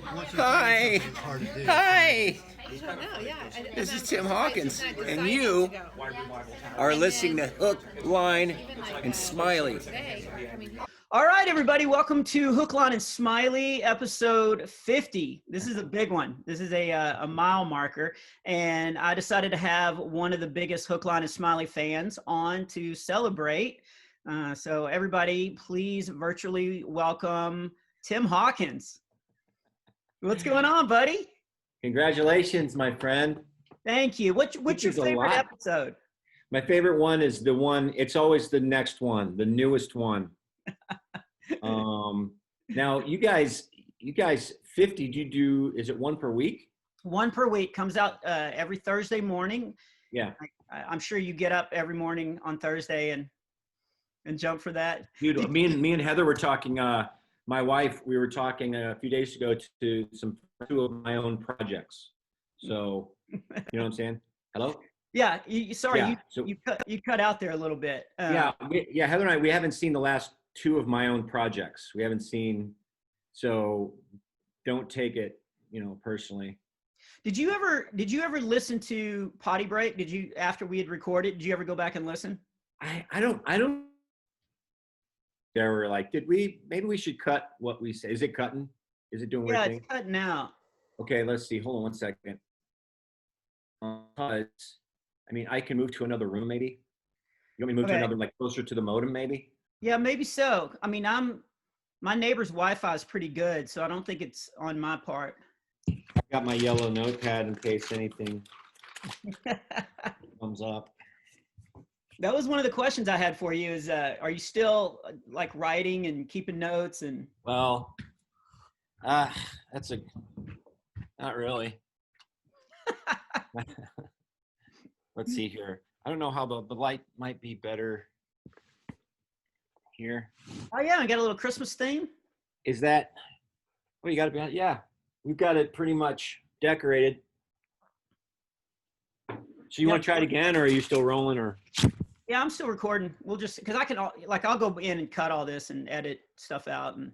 Hi. Hi. This is Tim Hawkins, and you are listening to Hook, Line, and Smiley. All right, everybody, welcome to Hook, Line, and Smiley, episode 50. This is a big one. This is a mile marker, and I decided to have one of the biggest Hook, Line, and Smiley fans on to celebrate. So everybody, please virtually welcome Tim Hawkins. What's going on, buddy? Congratulations, my friend. Thank you. What's your favorite episode? My favorite one is the one, it's always the next one, the newest one. Now you guys 50, is it one per week? One per week, comes out every Thursday morning. Yeah. I'm sure you get up every morning on Thursday and jump for that. Dude, me and Heather were talking, my wife, we were talking a few days ago to two of my own projects. So, you know what I'm saying? Hello? Yeah. Sorry, yeah, you cut out there a little bit. Heather and I, we haven't seen the last two of my own projects. We haven't seen, so don't take it, personally. Did you ever listen to Potty Break? After we had recorded, did you ever go back and listen? I don't. They were like, maybe we should cut what we say. Is it cutting? Is it doing weird thing? Yeah, it's cutting out. Okay, let's see. Hold on one second. I can move to another room maybe. You want me to move to another, like closer to the modem maybe? Yeah, maybe so. My neighbor's Wi-Fi is pretty good, so I don't think it's on my part. I got my yellow notepad in case anything comes up. That was one of the questions I had for you is, are you still like writing and keeping notes and? Well, not really. Let's see here. I don't know how the light might be better here. Oh yeah, I got a little Christmas theme. Is that, you got it? Yeah, we've got it pretty much decorated. So you want to try it again, or are you still rolling, or? Yeah, I'm still recording. We'll just, because I'll go in and cut all this and edit stuff out and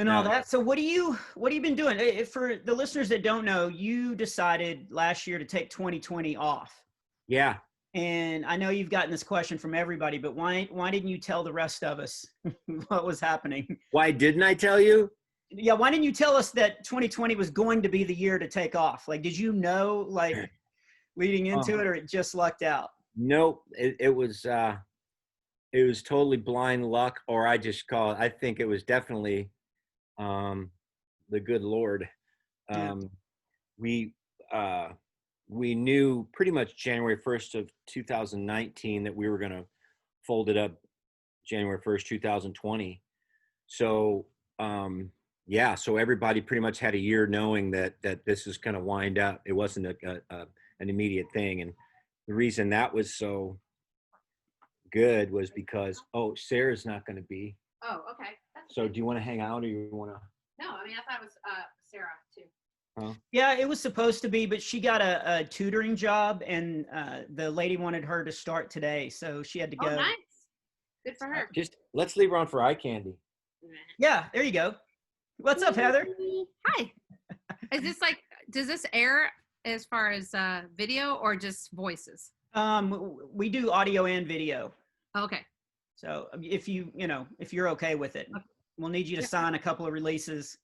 all that. So what have you been doing? For the listeners that don't know, you decided last year to take 2020 off. Yeah. And I know you've gotten this question from everybody, but why didn't you tell the rest of us what was happening? Why didn't I tell you? Yeah, why didn't you tell us that 2020 was going to be the year to take off? Like, did you know, like, leading into it, or it just lucked out? Nope. It was totally blind luck, or I think it was definitely the good Lord. We knew pretty much January 1st of 2019 that we were going to fold it up January 1st, 2020. So, so everybody pretty much had a year knowing that this is going to wind up. It wasn't an immediate thing. And the reason that was so good was because, Sarah's not going to be. Oh, okay. So do you want to hang out, or you want to? No, I thought it was Sarah too. Huh? Yeah, it was supposed to be, but she got a tutoring job, and the lady wanted her to start today, so she had to go. Oh, nice. Good for her. Just let's leave her on for eye candy. Yeah, there you go. What's up, Heather? Hi. Is this does this air as far as video or just voices? We do audio and video. Okay. So if you're okay with it, we'll need you to sign a couple of releases.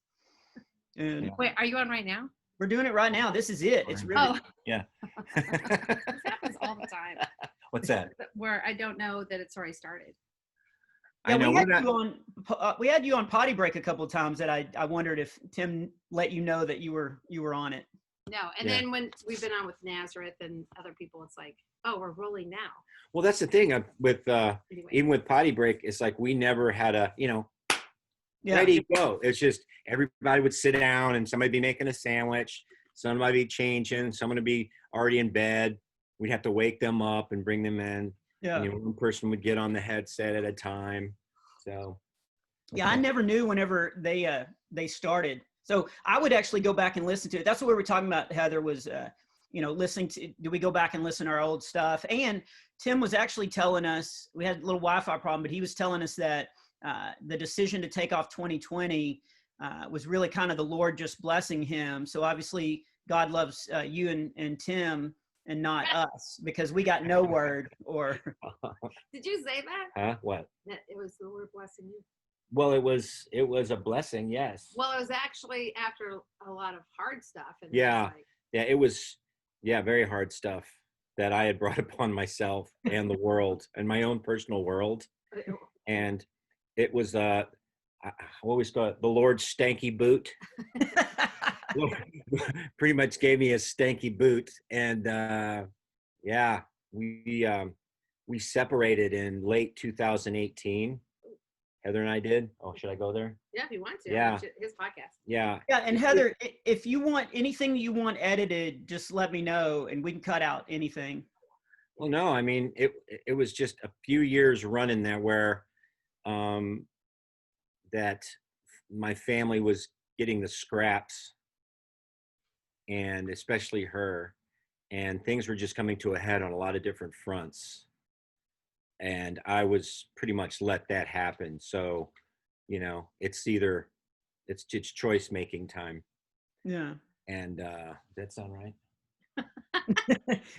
And wait, are you on right now? We're doing it right now. This is it. It's really. Yeah. This happens all the time. What's that? Where I don't know that it's already started. Yeah, we had you on Potty Break a couple of times that I wondered if Tim let you know that you were on it. No, and then when we've been on with Nazareth and other people, it's like, oh, we're rolling now. Well, that's the thing with even with Potty Break, it's like we never had a ready go. It's just everybody would sit down and somebody be making a sandwich, somebody be changing, someone would be already in bed. We'd have to wake them up and bring them in. Yeah. One person would get on the headset at a time. So. Yeah, I never knew whenever they started. So I would actually go back and listen to it. That's what we were talking about, Heather, was, listening to, do we go back and listen to our old stuff? And Tim was actually telling us, we had a little Wi-Fi problem, but he was telling us that the decision to take off 2020 was really kind of the Lord just blessing him. So obviously God loves you and Tim and not us, because we got no word. Or Did you say that? Huh? What? That it was the Lord blessing you. Well, it was a blessing, yes. Well, it was actually after a lot of hard stuff. And Yeah. Like, Yeah, it was, very hard stuff that I had brought upon myself and the world and my own personal world. And it was, I always call it the Lord's stanky boot. Pretty much gave me a stanky boot. And yeah, we separated in late 2018. Heather and I did. Oh, should I go there? Yeah, if you want to. Yeah. His podcast. Yeah. Yeah, and Heather, if you want anything you want edited, just let me know and we can cut out anything. Well, no, I mean, it was just a few years running there where that my family was getting the scraps, and especially her, and things were just coming to a head on a lot of different fronts. And I was pretty much let that happen. So, it's choice making time. Yeah. And does that sound right?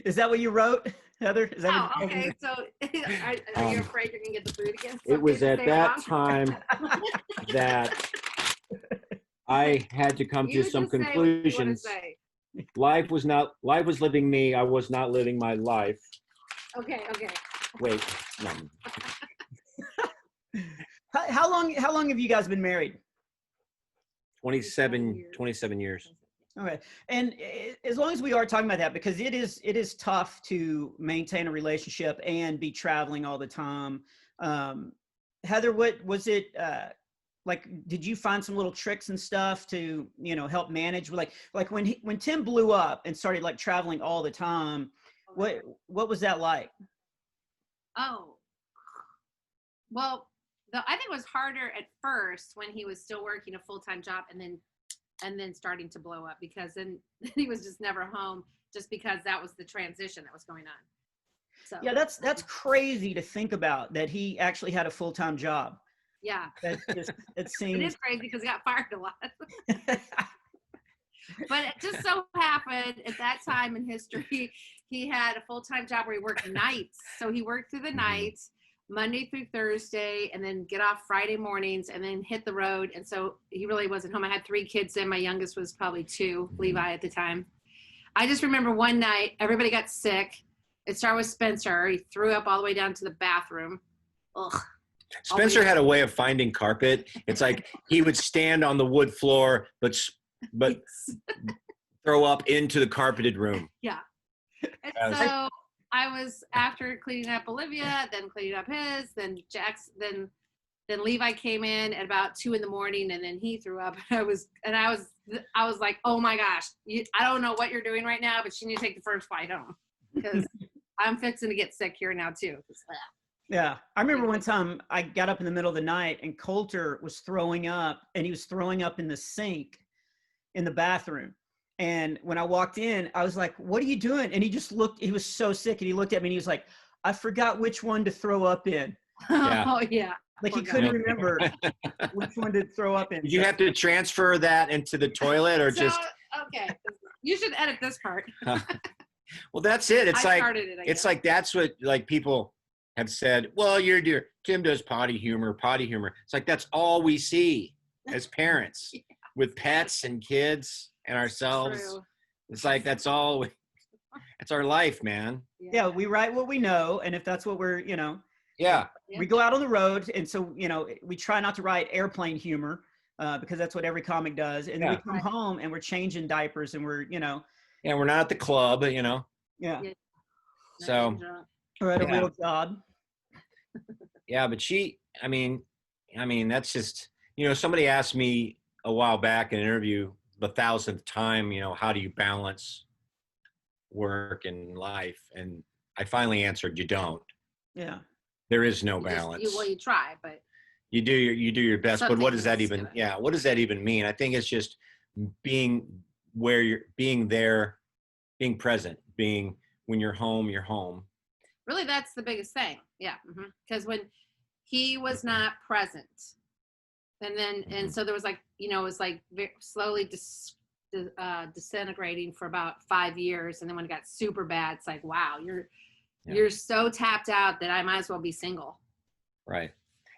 Is that what you wrote, Heather? Is that Oh, okay. So are you afraid you're going to get the food again? It was at that time that I had to come to some conclusions. Life was living me. I was not living my life. Okay. Wait. No. How long have you guys been married? 27 years. Okay. And as long as we are talking about that, because it is tough to maintain a relationship and be traveling all the time. Heather, what was it like? Did you find some little tricks and stuff to, help manage? Like when Tim blew up and started like traveling all the time, what was that like? Oh, well, I think it was harder at first when he was still working a full-time job and then starting to blow up, because then he was just never home, just because that was the transition that was going on. So yeah, that's crazy to think about, that he actually had a full-time job. Yeah, it seems it is crazy because he got fired a lot. But it just so happened at that time in history, he had a full-time job where he worked nights. So he worked through the nights, Monday through Thursday, and then get off Friday mornings and then hit the road. And so he really wasn't home. I had 3 kids then. My youngest was probably 2, Levi at the time. I just remember one night, everybody got sick. It started with Spencer. He threw up all the way down to the bathroom. Ugh. Spencer had a way of finding carpet. It's like he would stand on the wood floor, but throw up into the carpeted room. Yeah. And so I was, after cleaning up Olivia, then cleaning up his, then Jack's, then Levi came in at about 2 a.m, and then he threw up. I was like, oh my gosh, I don't know what you're doing right now, but you need to take the first flight home, because I'm fixing to get sick here now too. Yeah. I remember one time I got up in the middle of the night and Coulter was throwing up, and he was throwing up in the sink in the bathroom. And when I walked in, I was like, what are you doing? And he just looked, he was so sick, and he looked at me and he was like, I forgot which one to throw up in. Yeah. Oh yeah. Like he couldn't remember which one to throw up in. Did you have to transfer that into the toilet, or just? Okay. You should edit this part. Well, that's it. It's It's like that's what like people have said. Well, Tim does potty humor. It's like that's all we see as parents with pets and kids and ourselves. True. It's like that's all. It's our life, man. Yeah, we write what we know, and if that's what we're, Yeah. we go out on the road, and so we try not to write airplane humor because that's what every comic does, and then we come home and we're changing diapers, and we're Yeah, we're not at the club, Yeah. So. Or at a real job. Yeah, but I mean, that's just, somebody asked me a while back in an interview, the 1,000th time, how do you balance work and life? And I finally answered, you don't. Yeah. There is no balance. You try, but you do your best. But what does that even? Gonna... Yeah, what does that even mean? I think it's just being where you're being there, being present, being when you're home, you're home. Really, that's the biggest thing. Yeah, because when he was not present, And then, and so there was like, you know, it was like slowly disintegrating for about 5 years. And then when it got super bad, it's like, wow, you're so tapped out that I might as well be single. Right.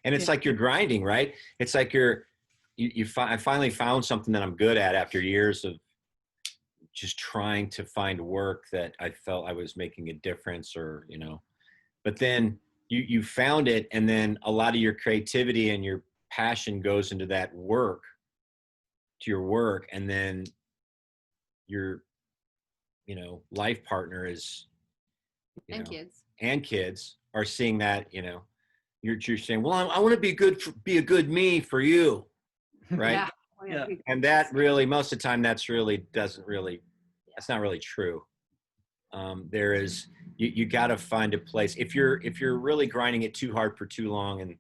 And it's like you're grinding, right? It's like I finally found something that I'm good at after years of just trying to find work that I felt I was making a difference, or, you know, but then you found it, and then a lot of your creativity and your passion goes into that work, to your work, and then your, you know, life partner is, And kids are seeing that, you know, you're saying, well, I want to be a good me for you, right? Yeah. And that really, most of the time, that's not really true. There is, you got to find a place. If you're really grinding it too hard for too long,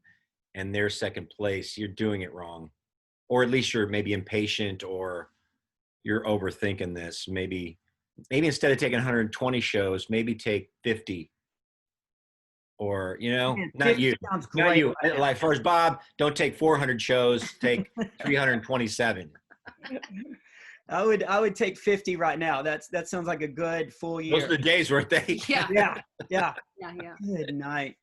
and they're second place, you're doing it wrong, or at least you're maybe impatient, or you're overthinking this. Maybe instead of taking 120 shows, maybe take 50. Or, you know, Man, not you. Sounds great. Like first, Bob, don't take 400 shows, take 327. I would take 50 right now. That sounds like a good full year. Those are the days, weren't they? Yeah. Yeah. Good night.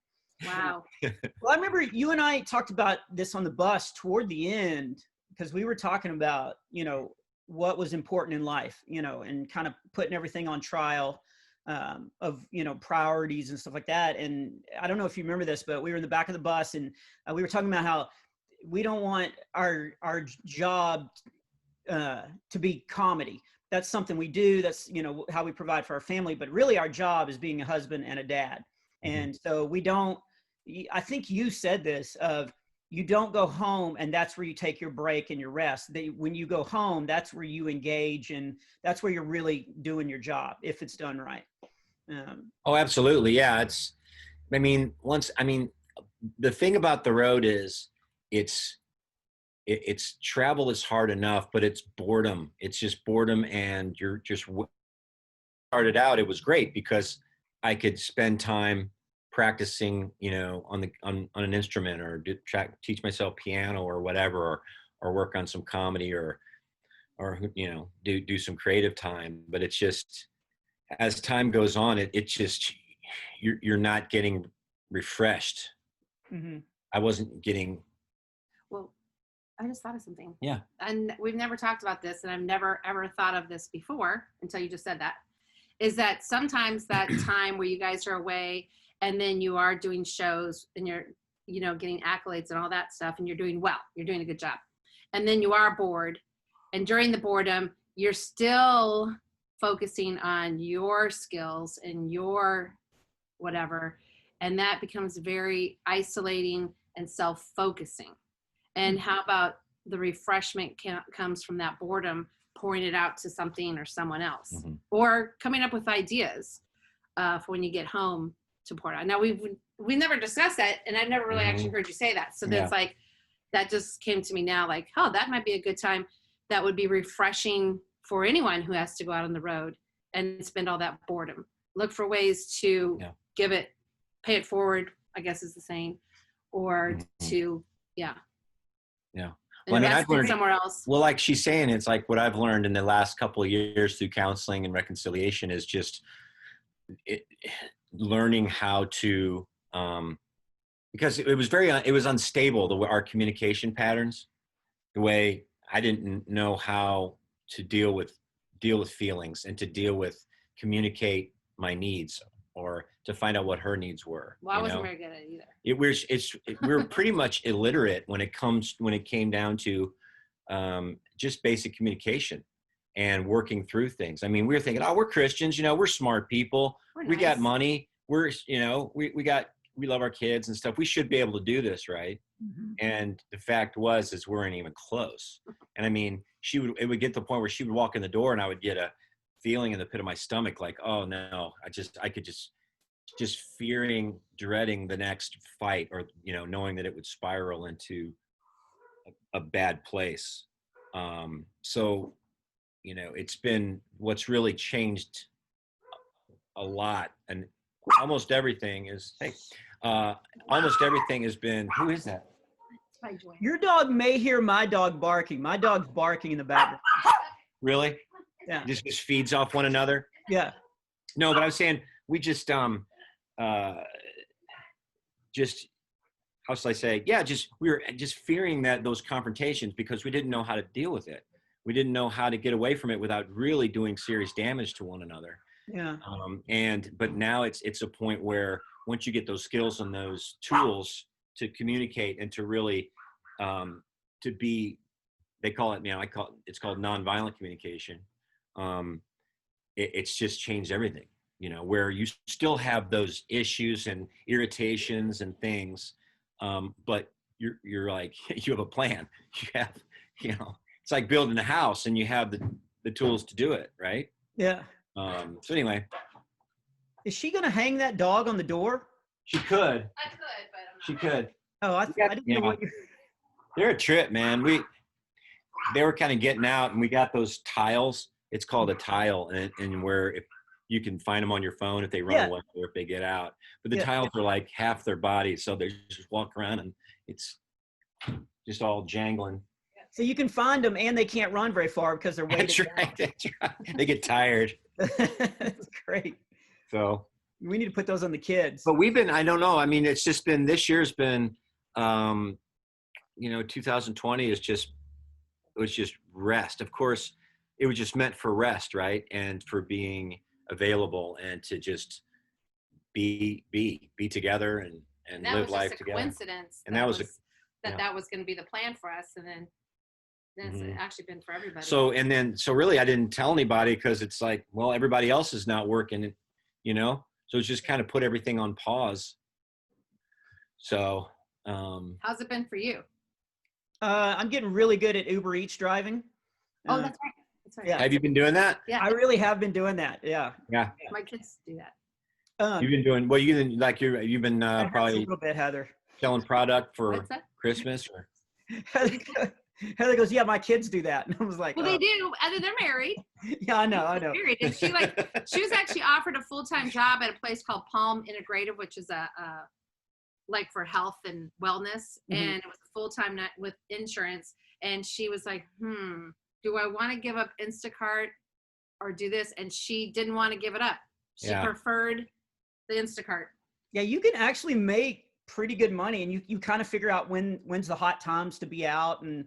Wow. Well, I remember you and I talked about this on the bus toward the end, because we were talking about, you know, what was important in life, you know, and kind of putting everything on trial, of, you know, priorities and stuff like that. And I don't know if you remember this, but we were in the back of the bus, and we were talking about how we don't want our job to be comedy. That's something we do. That's, you know, how we provide for our family. But really, our job is being a husband and a dad. And so we don't. I think you said this of, you don't go home and that's where you take your break and your rest. When you go home, that's where you engage, and that's where you're really doing your job, if it's done right. Oh, absolutely. Yeah. The thing about the road is it's travel is hard enough, but it's boredom. It's just boredom. And you're just started out. It was great because I could spend time practicing, you know, on an instrument, or teach myself piano or whatever, or work on some comedy, or you know, do some creative time. But it's just, as time goes on, it just, you're not getting refreshed. I wasn't getting. Well, I just thought of something. Yeah. And we've never talked about this, and I've never ever thought of this before until you just said that. Is that sometimes that time where you guys are away, and then you are doing shows, and you're, you know, getting accolades and all that stuff, and you're doing well, you're doing a good job. And then you are bored. And during the boredom, you're still focusing on your skills and your whatever. And that becomes very isolating and self-focusing. And how about the refreshment comes from that boredom, pouring it out to something or someone else, or coming up with ideas for when you get home to pour it out. Now we never discussed that, and I've never really actually heard you say that. So that's like, that just came to me now, like, oh, that might be a good time. That would be refreshing for anyone who has to go out on the road and spend all that boredom. Look for ways to pay it forward, I guess is the saying, or to, Well, I mean, I've learned somewhere else. Well, like she's saying, it's like what I've learned in the last couple of years through counseling and reconciliation is just learning how to, because it was unstable, our communication patterns, the way I didn't know how to deal with feelings, and to communicate my needs, or to find out what her needs were. Well, I wasn't very good at it either. We're pretty much illiterate when it came down to just basic communication and working through things. I mean, we were thinking, oh, we're Christians, you know, we're smart people, we got money, we're, you know, we love our kids and stuff. We should be able to do this, right? And the fact is we weren't even close. And I mean, it would get to the point where she would walk in the door, and I would get a feeling in the pit of my stomach, like, oh no, I could just fearing, dreading the next fight, or, you know, knowing that it would spiral into a bad place. So, you know, it's been, what's really changed a lot, and almost everything has been, who is that? Hi, Joanne. Your dog may hear my dog barking. My dog's barking in the background. Really? Yeah. Just feeds off one another. Yeah. No, but I was saying we just how should I say? Yeah, we were just fearing those confrontations because we didn't know how to deal with it. We didn't know how to get away from it without really doing serious damage to one another. Yeah. But now it's a point where once you get those skills and those tools to communicate and to really to be, they call it, it's called nonviolent communication. It's just changed everything, where you still have those issues and irritations and things, but you're like, you have a plan. You have, it's like building a house and you have the tools to do it, right? Yeah. So anyway. Is she going to hang that dog on the door? She could. I could, but I'm not. She could. Oh, I didn't know what you're... They're a trip, man. They were kind of getting out, and we got those tiles. It's called a tile, and where if you can find them on your phone if they run away or if they get out. But the tiles are like half their body, so they just walk around, and it's just all jangling. So you can find them, and they can't run very far because they're weighted down. That's right. They get tired. That's great. So we need to put those on the kids. But I don't know. I mean, it's just been, this year's been, 2020 was just rest. Of course, it was just meant for rest, right? And for being available and to just be together and live life together. Coincidence. And that was that was going to be the plan for us, and then it's actually been for everybody. So really, I didn't tell anybody because it's like, well, everybody else is not working, so it's just kind of put everything on pause. So, how's it been for you? I'm getting really good at Uber Eats driving. Oh, that's right. That's right. Yeah. Have you been doing that? Yeah. I really have been doing that. Yeah. Yeah. My kids do that. You've been doing, well, you've been probably a little bit, Heather. selling product for What's that? Christmas or. Heather goes, yeah, my kids do that. And I was like, well, they do. They're married. Yeah, I know. They're married. And she was actually offered a full-time job at a place called Palm Integrative, which is a like for health and wellness. Mm-hmm. And it was a full-time with insurance. And she was like, do I want to give up Instacart or do this? And she didn't want to give it up. She preferred the Instacart. Yeah, you can actually make pretty good money, and you kind of figure out when's the hot times to be out and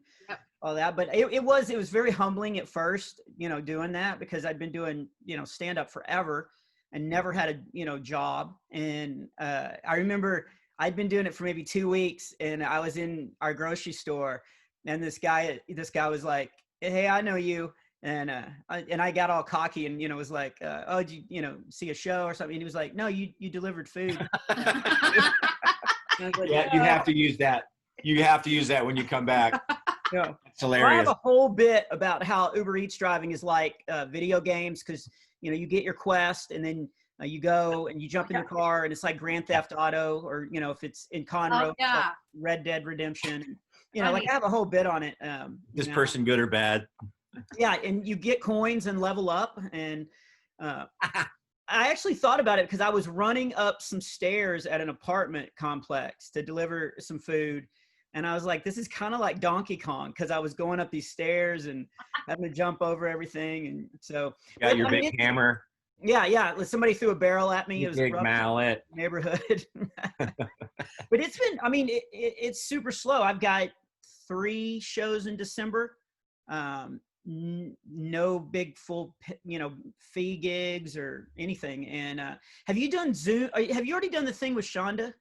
all that. But it was very humbling at first, doing that, because I'd been doing, stand up forever and never had a, job. And I remember I'd been doing it for maybe 2 weeks, and I was in our grocery store, and this guy was like, hey, I know you. And I got all cocky and, was like, oh, did you, see a show or something? And he was like, no, you delivered food. Like, yeah, you have to use that. You have to use that when you come back. Yeah. It's hilarious. I have a whole bit about how Uber Eats driving is like video games, because, you get your quest and then you go and you jump in your car, and it's like Grand Theft Auto, or, if it's in Conroe, like Red Dead Redemption. Like I have a whole bit on it. This person good or bad? Yeah, and you get coins and level up. And I actually thought about it because I was running up some stairs at an apartment complex to deliver some food. And I was like, this is kind of like Donkey Kong, because I was going up these stairs and having to jump over everything. And so you got your big hammer. Yeah. Somebody threw a barrel at me. Your it was big a mallet. Neighborhood. But it's been, it's super slow. I've got 3 shows in December. No big full, fee gigs or anything. And have you done Zoom? Have you already done the thing with Shonda?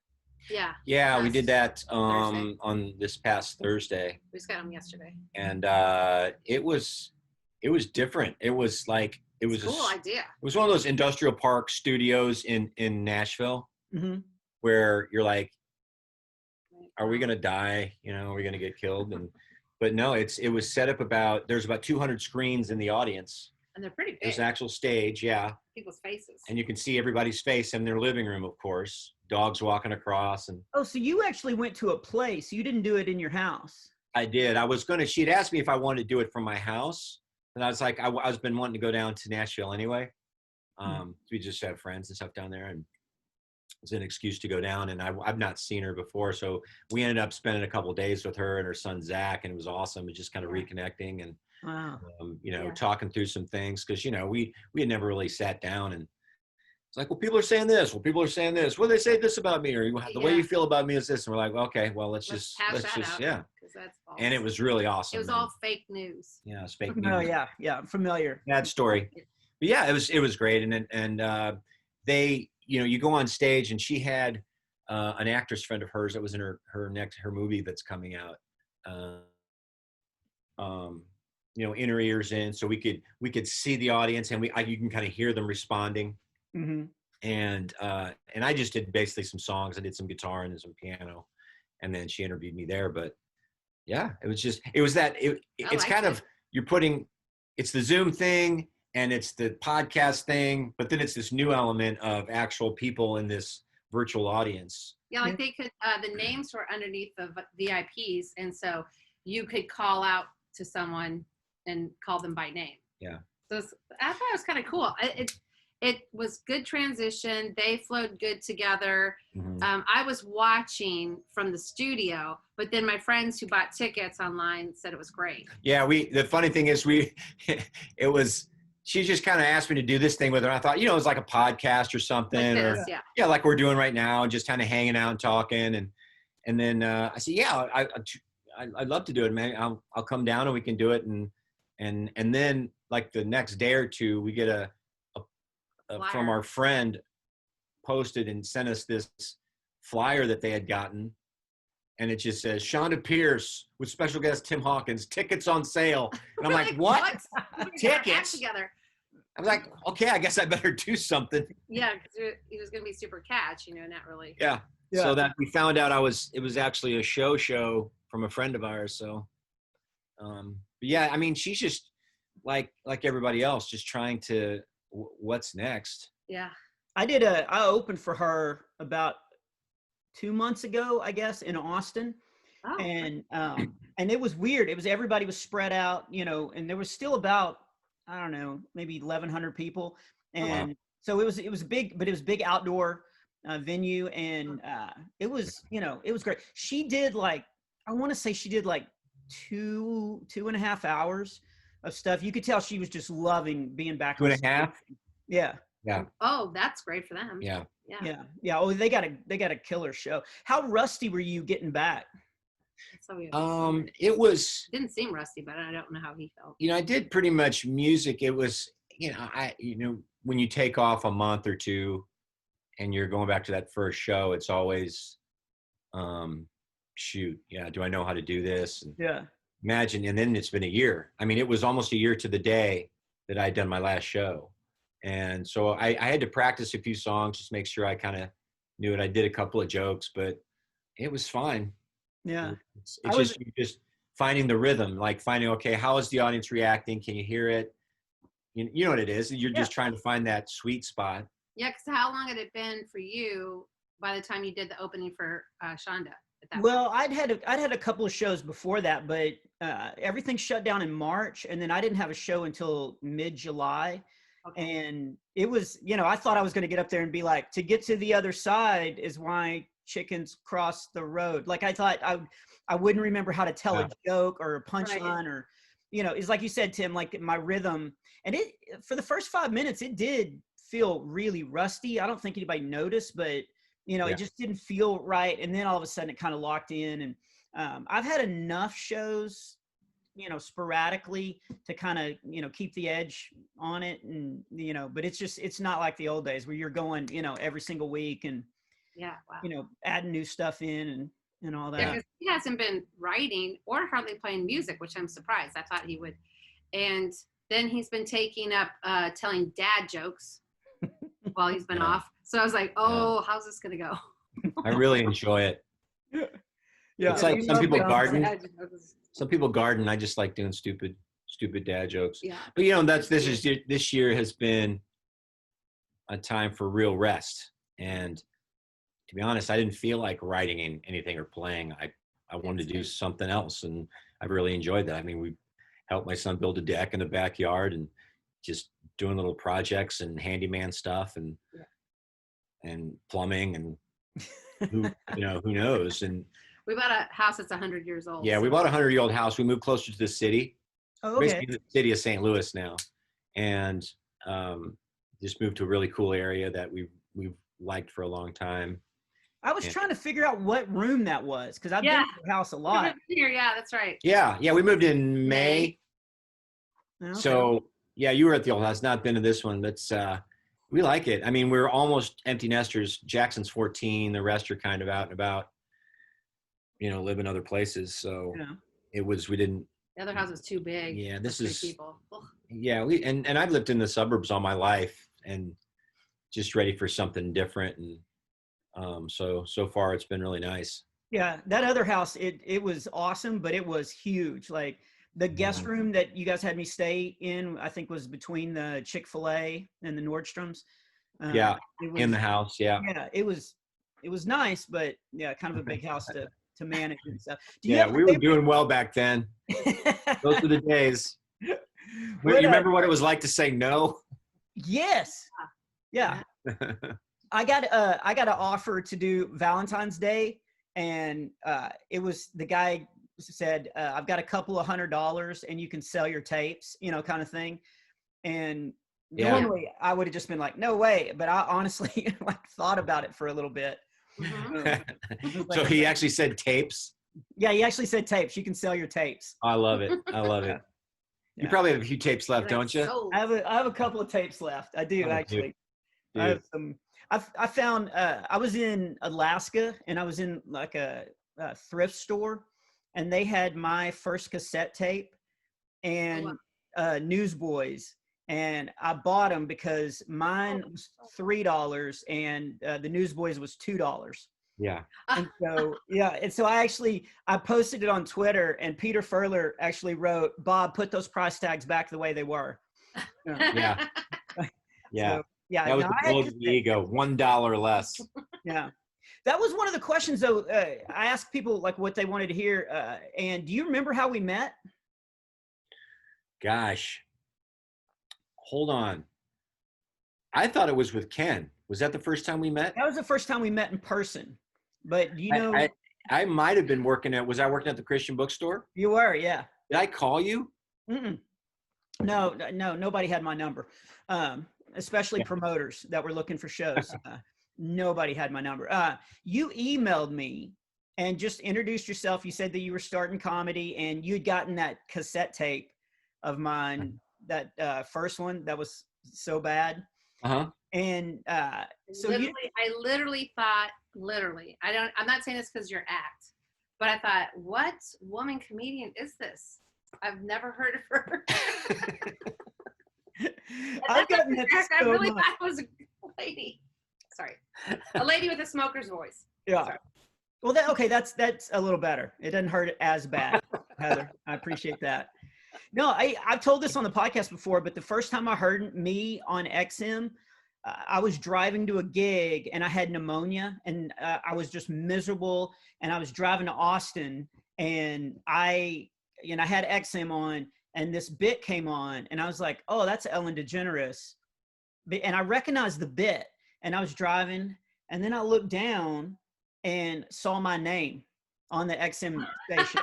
Yeah. Yeah, we did that on this past Thursday. We just got them yesterday. And it was different. It was like it was a cool idea. It was one of those industrial park studios in Nashville, where you're like, are we gonna die? Are we gonna get killed? But no, it was set up there's about 200 screens in the audience. And they're pretty big. There's an actual stage, yeah. People's faces. And you can see everybody's face in their living room, of course. Dogs walking across. And oh, so you actually went to a place. You didn't do it in your house. I did. She'd asked me if I wanted to do it from my house. And I was like, I've been wanting to go down to Nashville anyway. We just have friends and stuff down there. was an excuse to go down, and I've not seen her before. So we ended up spending a couple of days with her and her son, Zach, and it was awesome. Just kind of reconnecting and, Wow. talking through some things. Cause we had never really sat down, and it's like, well, people are saying this. Well, people are saying this. Well, they say this about me, or the way you feel about me is this. And we're like, well, okay, well, let's just, out, yeah. Because that's false. And it was really awesome. It was all fake news. Yeah, it's fake news. No, yeah, I'm familiar. Bad story. But yeah, it was great. And they, you go on stage, and she had an actress friend of hers that was in her movie that's coming out. In her ears in, so we could see the audience, and you can kind of hear them responding. Mm-hmm. And I just did basically some songs. I did some guitar and some piano, and then she interviewed me there. But yeah, it's kind of, it's the Zoom thing and it's the podcast thing, but then it's this new element of actual people in this virtual audience. Yeah, like they could, the names were underneath the VIPs, and so you could call out to someone and call them by name. Yeah. So I thought it was kind of cool. It was good transition. They flowed good together. Mm-hmm. I was watching from the studio, but then my friends who bought tickets online said it was great. Yeah, the funny thing is she just kind of asked me to do this thing with her. I thought, it was like a podcast or something, like this, like we're doing right now, just kind of hanging out and talking. And then I said, yeah, I'd love to do it, man. I'll come down and we can do it. And then like the next day or two, we get a from our friend posted and sent us this flyer that they had gotten. And it just says, Shonda Pierce with special guest Tim Hawkins, tickets on sale. And I'm like, what? Tickets? Together. I was like, okay, I guess I better do something. Yeah, because he was going to be super catch, not really. Yeah. So that we found out it was actually a show from a friend of ours. So, but yeah, I mean, she's just like everybody else, just trying to, what's next? Yeah. I opened for her about 2 months ago, I guess, in Austin. Oh. And it was weird. Everybody was spread out, and there was still about, I don't know, maybe 1,100 people. And so it was big, but it was big outdoor venue. And it was great. She did I want to say she did 2.5 hours of stuff. You could tell she was just loving being back. 2.5? Yeah. Yeah. Oh, that's great for them. Yeah. Yeah. Oh, they got a killer show. How rusty were you getting back? It was, didn't seem rusty, but I don't know how he felt. I did pretty much music. It was, when you take off a month or two and you're going back to that first show, it's always, shoot, yeah, do I know how to do this? And yeah. Imagine, and then it's been a year. I mean, it was almost a year to the day that I'd done my last show. And so I had to practice a few songs, just make sure I kind of knew it. I did a couple of jokes, but it was fine. Yeah. It's just finding the rhythm, like finding, okay, how is the audience reacting? Can you hear it? You know what it is. You're just trying to find that sweet spot. Yeah. Because how long had it been for you by the time you did the opening for Shonda? Well, I'd had a couple of shows before that, but everything shut down in March, and then I didn't have a show until mid-July. Okay. And it was, I thought I was going to get up there and be like, to get to the other side is why chickens cross the road. Like I thought I wouldn't remember how to tell a joke or a punchline or, it's like you said, Tim, like my rhythm. And it, for the first 5 minutes, it did feel really rusty. I don't think anybody noticed, but it just didn't feel right. And then all of a sudden it kind of locked in. And I've had enough shows, sporadically to kind of, keep the edge on it. And, but it's not like the old days where you're going, every single week and, adding new stuff in and all that. Yeah, 'cause he hasn't been writing or hardly playing music, which I'm surprised. I thought he would. And then he's been taking up telling dad jokes while he's been off. So I was like, how's this going to go? I really enjoy it. Yeah. It's like some people garden. Some people garden. I just like doing stupid dad jokes. Yeah. But this year has been a time for real rest. And to be honest, I didn't feel like writing anything or playing. I wanted to do something else, and I really enjoyed that. I mean, we helped my son build a deck in the backyard and just doing little projects and handyman stuff. And and plumbing and who knows. And We bought a house that's 100 years old. yeah, we bought a 100-year-old house. We moved closer to the city. Oh, okay. Basically the city of St. Louis now, and just moved to a really cool area that we've liked for a long time. I was trying to figure out what room that was because I've been to the house a lot. Here, yeah, that's right. Yeah, we moved in May. Okay. So yeah, you were at the old house, not been to this one, but we like it. I mean, we're almost empty nesters. Jackson's 14, the rest are kind of out and about, live in other places. So we didn't. The other house is too big. Yeah, this is people. Yeah, and I've lived in the suburbs all my life and just ready for something different. And so far it's been really nice. Yeah, that other house, it was awesome, but it was huge. Like the guest room that you guys had me stay in, I think was between the Chick-fil-A and the Nordstroms. In the house. Yeah. Yeah, it was nice, but yeah, kind of a big house to manage and stuff. We were doing well back then. Those were the days. You remember what it was like to say no? Yes. Yeah. I got an offer to do Valentine's Day, and it was the guy said, I've got a couple of $100 and you can sell your tapes, kind of thing. And normally I would have just been like, no way. But I honestly thought about it for a little bit. Mm-hmm. So he actually said tapes? Yeah, he actually said tapes. You can sell your tapes. I love it. Yeah. You probably have a few tapes left, don't you? I have a couple of tapes left. I do, actually. Dude. I have some. I found I was in Alaska and I was in like a thrift store, and they had my first cassette tape and Newsboys, and I bought them because mine was $3 and the Newsboys was $2. Yeah. And so I posted it on Twitter, and Peter Furler actually wrote, "Bob, put those price tags back the way they were." Yeah. Yeah. So, yeah, that was the goal of the ego, $1 less. Yeah. That was one of the questions, though. I asked people what they wanted to hear. And do you remember how we met? Gosh, hold on. I thought it was with Ken. Was that the first time we met? That was the first time we met in person. But I might have been was I working at the Christian bookstore? You were, yeah. Did I call you? Mm-mm. No, nobody had my number. Especially promoters that were looking for shows. Nobody had my number. You emailed me and just introduced yourself. You said that you were starting comedy and you'd gotten that cassette tape of mine, that first one that was so bad. Uh-huh. And so I literally thought, I'm not saying this because your act, but I thought, what woman comedian is this? I've never heard of her. I've gotten that I really thought it was a lady. Sorry, a lady with a smoker's voice. Yeah. Sorry. Well, that's a little better. It doesn't hurt as bad, Heather. I appreciate that. No, I've told this on the podcast before, but the first time I heard me on XM, I was driving to a gig and I had pneumonia and I was just miserable. And I was driving to Austin and I had XM on. And this bit came on, and I was like, "Oh, that's Ellen DeGeneres," and I recognized the bit. And I was driving, and then I looked down and saw my name on the XM station.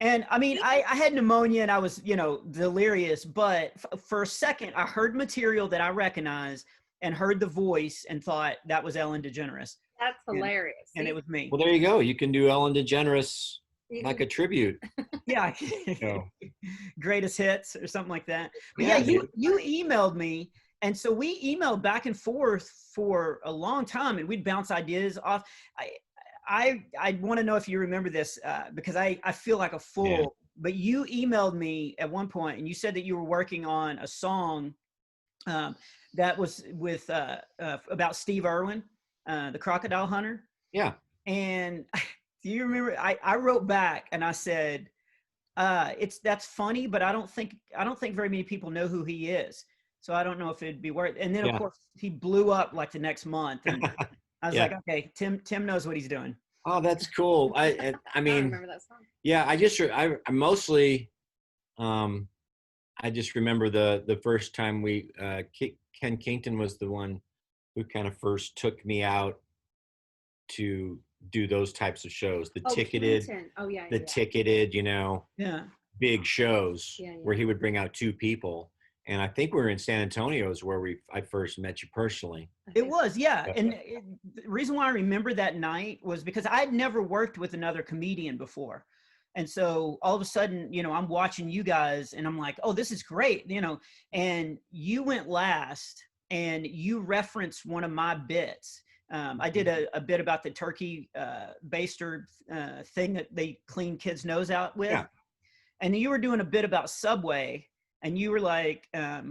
And I mean, I had pneumonia, and I was, delirious. But for a second, I heard material that I recognized, and heard the voice, and thought that was Ellen DeGeneres. That's hilarious. And it was me. Well, there you go. You can do Ellen DeGeneres. Like a tribute. Yeah. Greatest hits or something like that. But yeah, you emailed me. And so we emailed back and forth for a long time, and we'd bounce ideas off. I want to know if you remember this because I feel like a fool, but you emailed me at one point and you said that you were working on a song that was with about Steve Irwin, the crocodile hunter. Yeah. And do you remember? I wrote back and I said, that's funny, but I don't think very many people know who he is. So I don't know if it'd be worth it. And then of course he blew up like the next month. And I was like, okay, Tim knows what he's doing. Oh, that's cool. I mean, I remember that song. Yeah, I mostly, I just remember the first time Ken Kington was the one who kind of first took me out to do those types of shows, the ticketed, ticketed, big shows where he would bring out 2 people. And I think we were in San Antonio is where I first met you personally. It was, yeah. And the reason why I remember that night was because I'd never worked with another comedian before. And so all of a sudden, I'm watching you guys and I'm like, oh, this is great, and you went last and you referenced one of my bits. I did a bit about the turkey baster thing that they clean kids' nose out with. Yeah. And you were doing a bit about Subway. And you were like,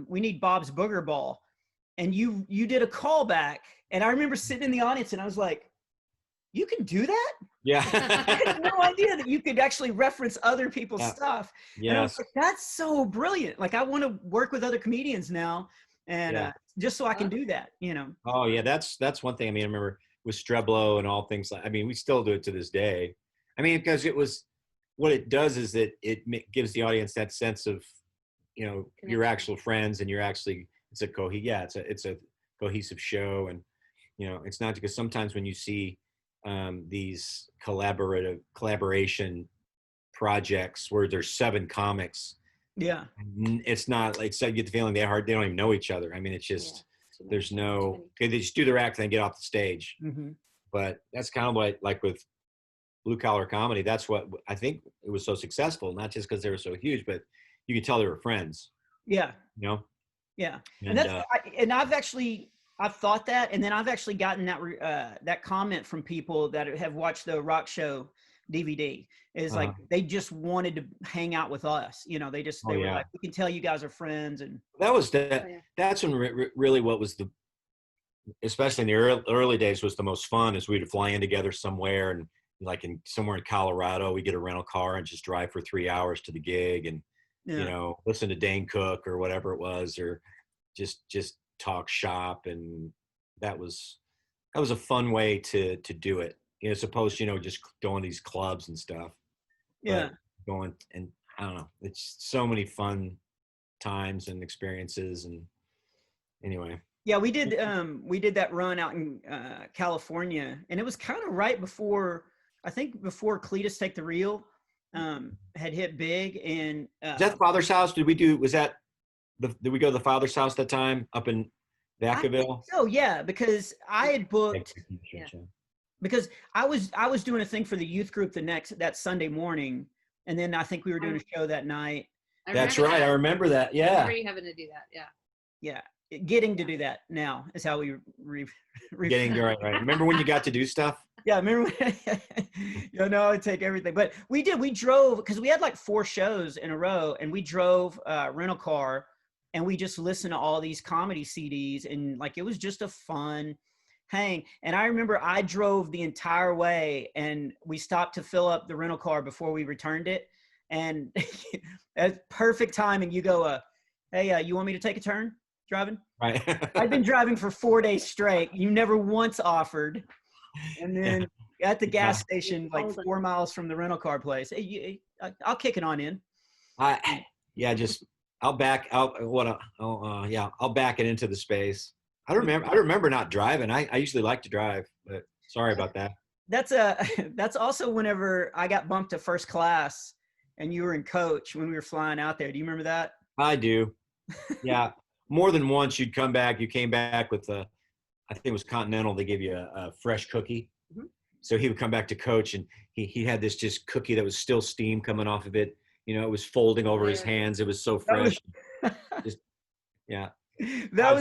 we need Bob's Booger Ball. And you did a callback. And I remember sitting in the audience and I was like, you can do that? Yeah. I had no idea that you could actually reference other people's stuff. Yes. And I was like, that's so brilliant. Like, I want to work with other comedians now. And just so I can do that, Oh, yeah. That's one thing. I mean, I remember with Streblo and all things like, we still do it to this day. Because what it does is that it gives the audience that sense of, your actual friends, and you're actually, it's a cohesive show. And, it's not because sometimes when you see these collaboration projects where there's 7 comics, it's not like, so you get the feeling they don't even know each other. It's just, there's no, they just do their act and then get off the stage. Mm-hmm. But that's kind of like with Blue Collar Comedy, that's what I think it was so successful, not just because they were so huge, but you could tell they were friends. Yeah. Yeah. And I've thought that. And then I've actually gotten that comment from people that have watched the Rock Show DVD is like, they just wanted to hang out with us. They were like, we can tell you guys are friends. And that's when really what was especially in the early days was the most fun, is we'd fly in together somewhere, and like somewhere in Colorado, we get a rental car and just drive for 3 hours to the gig, and listen to Dane Cook or whatever it was, or just talk shop. And that was a fun way to do it, as opposed to just going to these clubs and stuff. But going, and I don't know, it's so many fun times and experiences. And anyway, we did that run out in California, and it was kind of right before, I think, before Cletus Take the Reel had hit big. And is that Father's House? Did we go to the Father's House that time up in Vacaville? Oh yeah, because I had booked. Because I was doing a thing for the youth group that Sunday morning, and then I think we were doing a show that night. That's right. I remember that. Yeah. I remember you having to do that. Yeah. Yeah. Getting to do that now is how we getting right. Remember when you got to do stuff? Yeah, remember when, I'd take everything. But we drove, because we had like 4 shows in a row, and we drove a rental car, and we just listened to all these comedy CDs, and like, it was just a fun hang. And I remember I drove the entire way, and we stopped to fill up the rental car before we returned it. And at perfect timing, you go, hey, you want me to take a turn driving? Right. I've been driving for 4 days straight. You never once offered. And then at the gas station, like 4 miles from the rental car place, hey, I'll kick it on in. I'll back it into the space. I remember not driving. I usually like to drive, but sorry about that. That's also whenever I got bumped to first class and you were in coach when we were flying out there. Do you remember that? I do. Yeah. More than once you came back with I think it was Continental. They gave you a fresh cookie. Mm-hmm. So he would come back to coach, and he had this just cookie that was still steam coming off of it. It was folding over his hands. It was so fresh. That was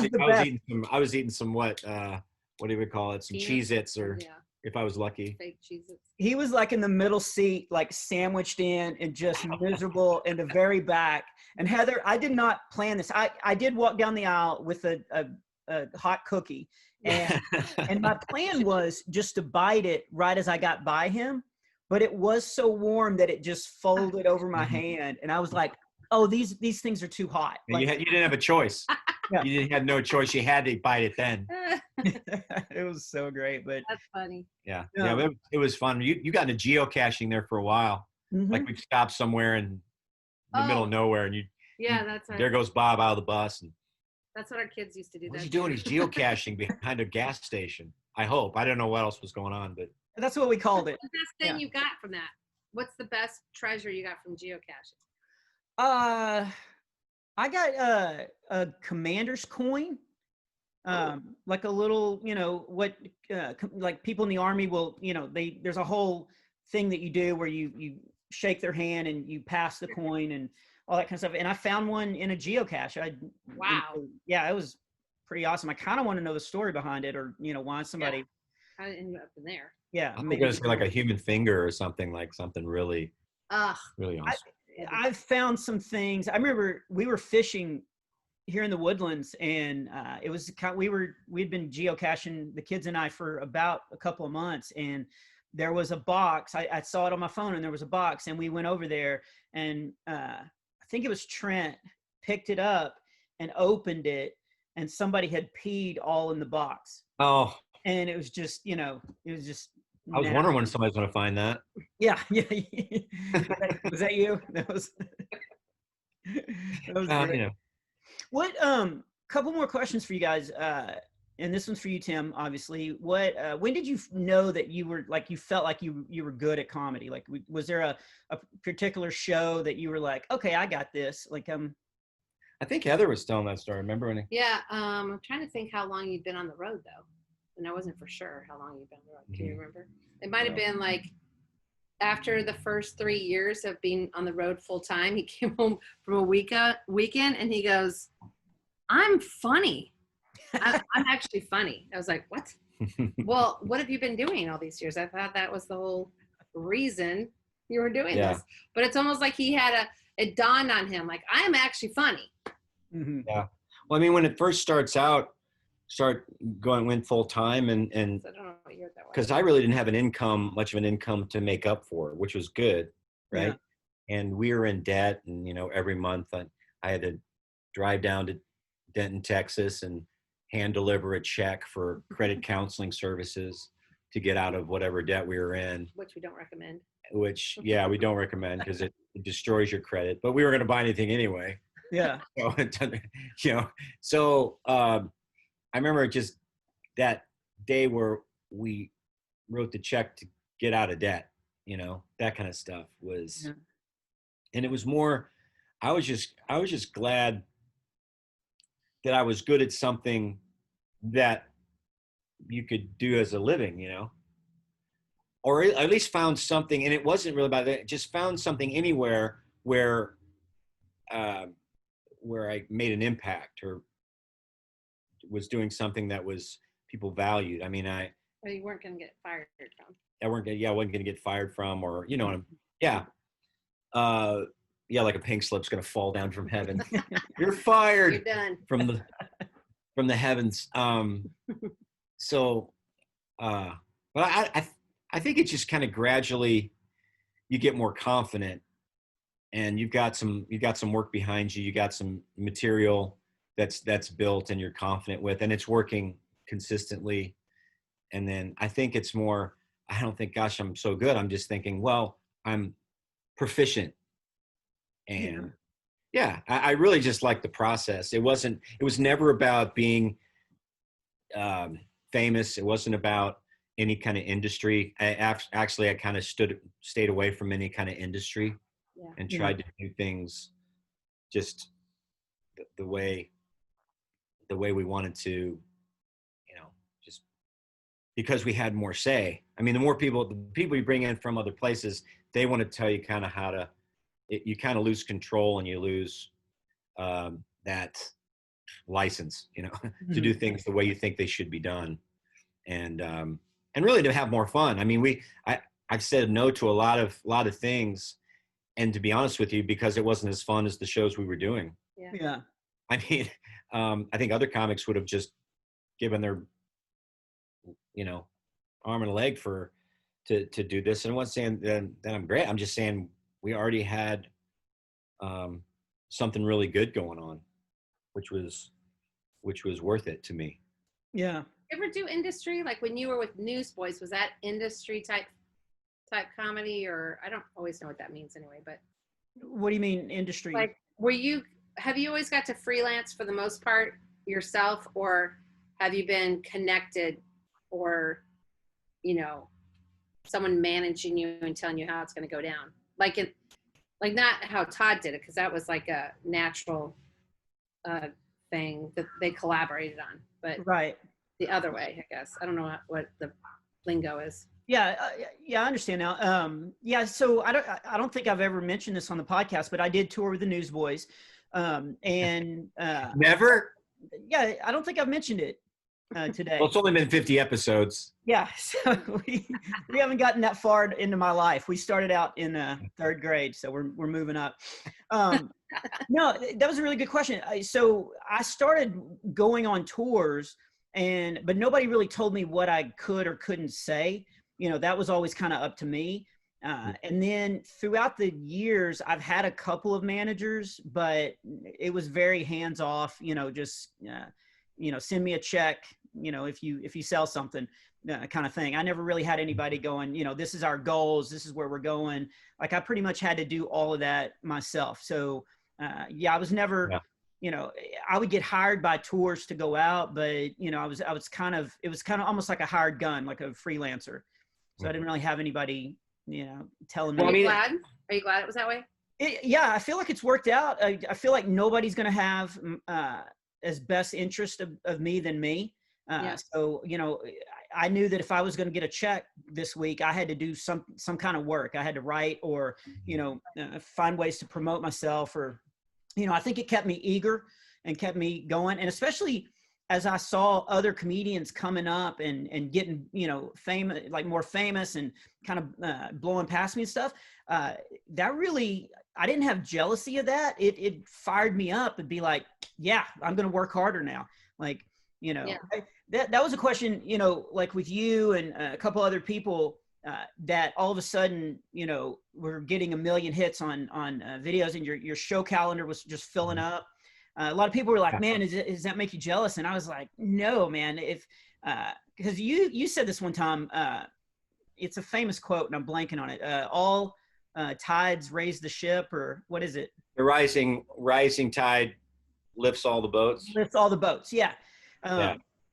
the best. I was eating some what do we call it? Some Cheez-Its, or if I was lucky. Fake Cheez-Its. He was like in the middle seat, like sandwiched in and just miserable in the very back. And Heather, I did not plan this. I did walk down the aisle with a hot cookie, and my plan was just to bite it right as I got by him, but it was so warm that it just folded over my hand, and I was like, oh, these things are too hot. Like, you didn't have a choice. You had no choice. You had to bite it then. It was so great, but that's funny. Yeah. It was fun. You got into geocaching there for a while. Mm-hmm. Like, we'd stop somewhere in the middle of nowhere, and that's right. There goes Bob out of the bus, and That's what our kids used to do. What's he doing? He's geocaching behind a gas station. I hope. I don't know what else was going on, but That's what we called it. What's the best thing you got from that? What's the best treasure you got from geocaching? I got a commander's coin. Like a little, like people in the Army will, there's a whole thing that you do where you shake their hand and you pass the coin and all that kind of stuff. And I found one in a geocache. Wow. Yeah, it was pretty awesome. I kind of want to know the story behind it, or, why somebody. How did it end up in there? Yeah. I'm going to say like a human finger or something, like something really, really awesome. I've found some things. I remember we were fishing here in the woodlands, and it was we'd been geocaching, the kids and I, for about a couple of months, and there was a box. I saw it on my phone, and there was a box, and we went over there, and I think it was Trent picked it up and opened it, and somebody had peed all in the box. Oh. And it was just, it was just. I was wondering when somebody's going to find that. Yeah. Was that you? That was great. What couple more questions for you guys, and this one's for you, Tim, obviously. When did you know that you were, like, you felt like you were good at comedy? Like, was there a particular show that you were like, okay, I got this? Like, I think Heather was telling that story. Remember when? Yeah, I'm trying to think how long you'd been on the road though, and I wasn't for sure how long you'd been on the road. Can you remember? It might have been like after the first 3 years of being on the road full time. He came home from a weekend and he goes, "I'm funny. I'm actually funny." I was like, "What?" Well, what have you been doing all these years? I thought that was the whole reason you were doing this. But it's almost like he had it dawned on him, like, I'm actually funny. Mm-hmm. Yeah. Well, I mean, when it first went full time, and I don't know what year that was. because I really didn't have much of an income to make up for, which was good, right? Yeah. And we were in debt, and every month I had to drive down to Denton, Texas, and hand deliver a check for credit counseling services to get out of whatever debt we were in. Which we don't recommend. Which, yeah, we don't recommend because it destroys your credit. But we were going to buy anything anyway. Yeah. So, I remember just that day where we wrote the check to get out of debt, that kind of stuff was, and it was more, I was just glad that I was good at something that you could do as a living, or at least found something. And it wasn't really about that. Just found something anywhere where I made an impact or was doing something that was people valued. I mean, Well, you weren't going to get fired from. I wasn't going to get fired from, or, like a pink slip's going to fall down from heaven. You're fired. You're done. from the heavens. But I think it's just kind of gradually you get more confident, and you've got some work behind you. You got some material that's built and you're confident with, and it's working consistently. And then I think it's more, I don't think, gosh, I'm so good. I'm just thinking, well, I'm proficient. And I really just like the process. It was never about being famous. It wasn't about any kind of industry. I kind of stayed away from any kind of industry and tried to do things just the way we wanted to, just because we had more say. I mean, the people you bring in from other places, they want to tell you kind of how to, you kind of lose control, and you lose that license, to do things the way you think they should be done. And really to have more fun. I mean, I've said no to a lot of things, and to be honest with you, because it wasn't as fun as the shows we were doing. Yeah. I mean, I think other comics would have just given their, arm and a leg to do this. And I'm not saying that I'm great. I'm just saying we already had something really good going on, which was worth it to me. Yeah. You ever do industry? Like when you were with Newsboys, was that industry type comedy? Or I don't always know what that means anyway, but. What do you mean industry? Like, have you always got to freelance for the most part yourself, or have you been connected, or, you know, someone managing you and telling you how it's going to go down? Like not how Todd did it, because that was like a natural thing that they collaborated on, but Right. the other way, I guess. I don't know what the lingo is. Yeah, I understand now. Yeah, so I don't think I've ever mentioned this on the podcast, but I did tour with the Newsboys, and Never. yeah, I don't think I've mentioned it today. Well, it's only been 50 episodes. Yeah, so we haven't gotten that far into my life. We started out in third grade, so we're moving up. No, that was a really good question. So I started going on tours, but nobody really told me what I could or couldn't say. You know, that was always kind of up to me. And then throughout the years, I've had a couple of managers, but it was very hands off. You know, just send me a check. You know, if you sell something, kind of thing. I never really had anybody going, you know, this is our goals, this is where we're going. Like I pretty much had to do all of that myself. So yeah, I was never. Yeah. You know, I would get hired by tours to go out, but you know, it was kind of almost like a hired gun, like a freelancer. So I didn't really have anybody, you know, telling me. Are you glad it was that way? Yeah, I feel like it's worked out. I feel like nobody's going to have as best interest of me than me. So, you know, I knew that if I was going to get a check this week, I had to do some kind of work. I had to write or, you know, find ways to promote myself, or, you know, I think it kept me eager and kept me going. And especially as I saw other comedians coming up and getting, you know, famous, like more famous and kind of blowing past me and stuff, that really, I didn't have jealousy of that. It fired me up and be like, yeah, I'm going to work harder now. Like, you know, that was a question, you know, like with you and a couple other people, that all of a sudden, you know, we're getting 1 million hits on videos, and your show calendar was just filling up. A lot of people were like, man, does that make you jealous? And I was like, no, man. Because you said this one time, it's a famous quote and I'm blanking on it. All tides raise the ship, or what is it? The rising tide lifts all the boats. Lifts all the boats. Yeah.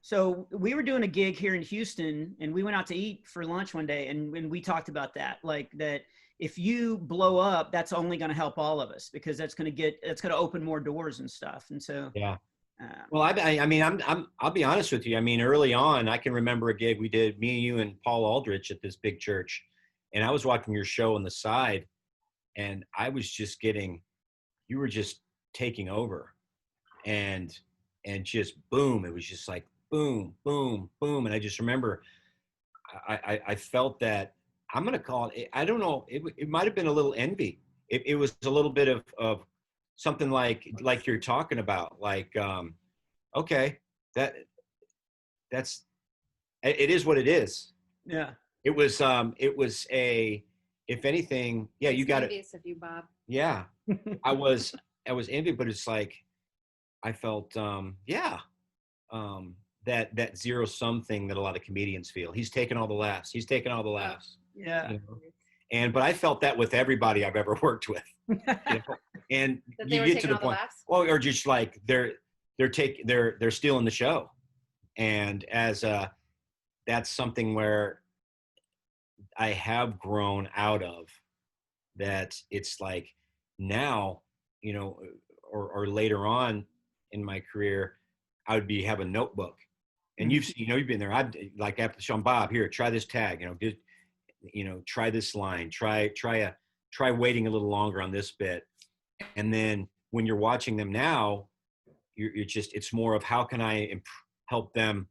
So we were doing a gig here in Houston, and we went out to eat for lunch one day, and we talked about that, like that if you blow up, that's only going to help all of us, because that's going to open more doors and stuff. And so, yeah. Well, I mean, I'll be honest with you. I mean, early on, I can remember a gig we did, me, you, and Paul Aldrich at this big church, and I was watching your show on the side, and I was just you were just taking over, and just boom, it was just like boom, boom, boom. And I just remember I felt that, I'm going to call it, I don't know, it might've been a little envy. It was a little bit of something like you're talking about, like, okay, it is what it is. Yeah. It was if anything, yeah, you got it. Envious of you, Bob. Yeah. I was envy, but it's like, I felt, that zero sum thing that a lot of comedians feel. He's taking all the laughs. Yeah. You know? But I felt that with everybody I've ever worked with. You know? And you get to the point, well, or just like they're stealing the show. And that's something where I have grown out of, that it's like now, you know, or later on in my career, I would have a notebook, and you've been there. I'd like, after the show, Bob, here, try this tag, try this line, try waiting a little longer on this bit. And then when you're watching them now, it's more of how can I help them,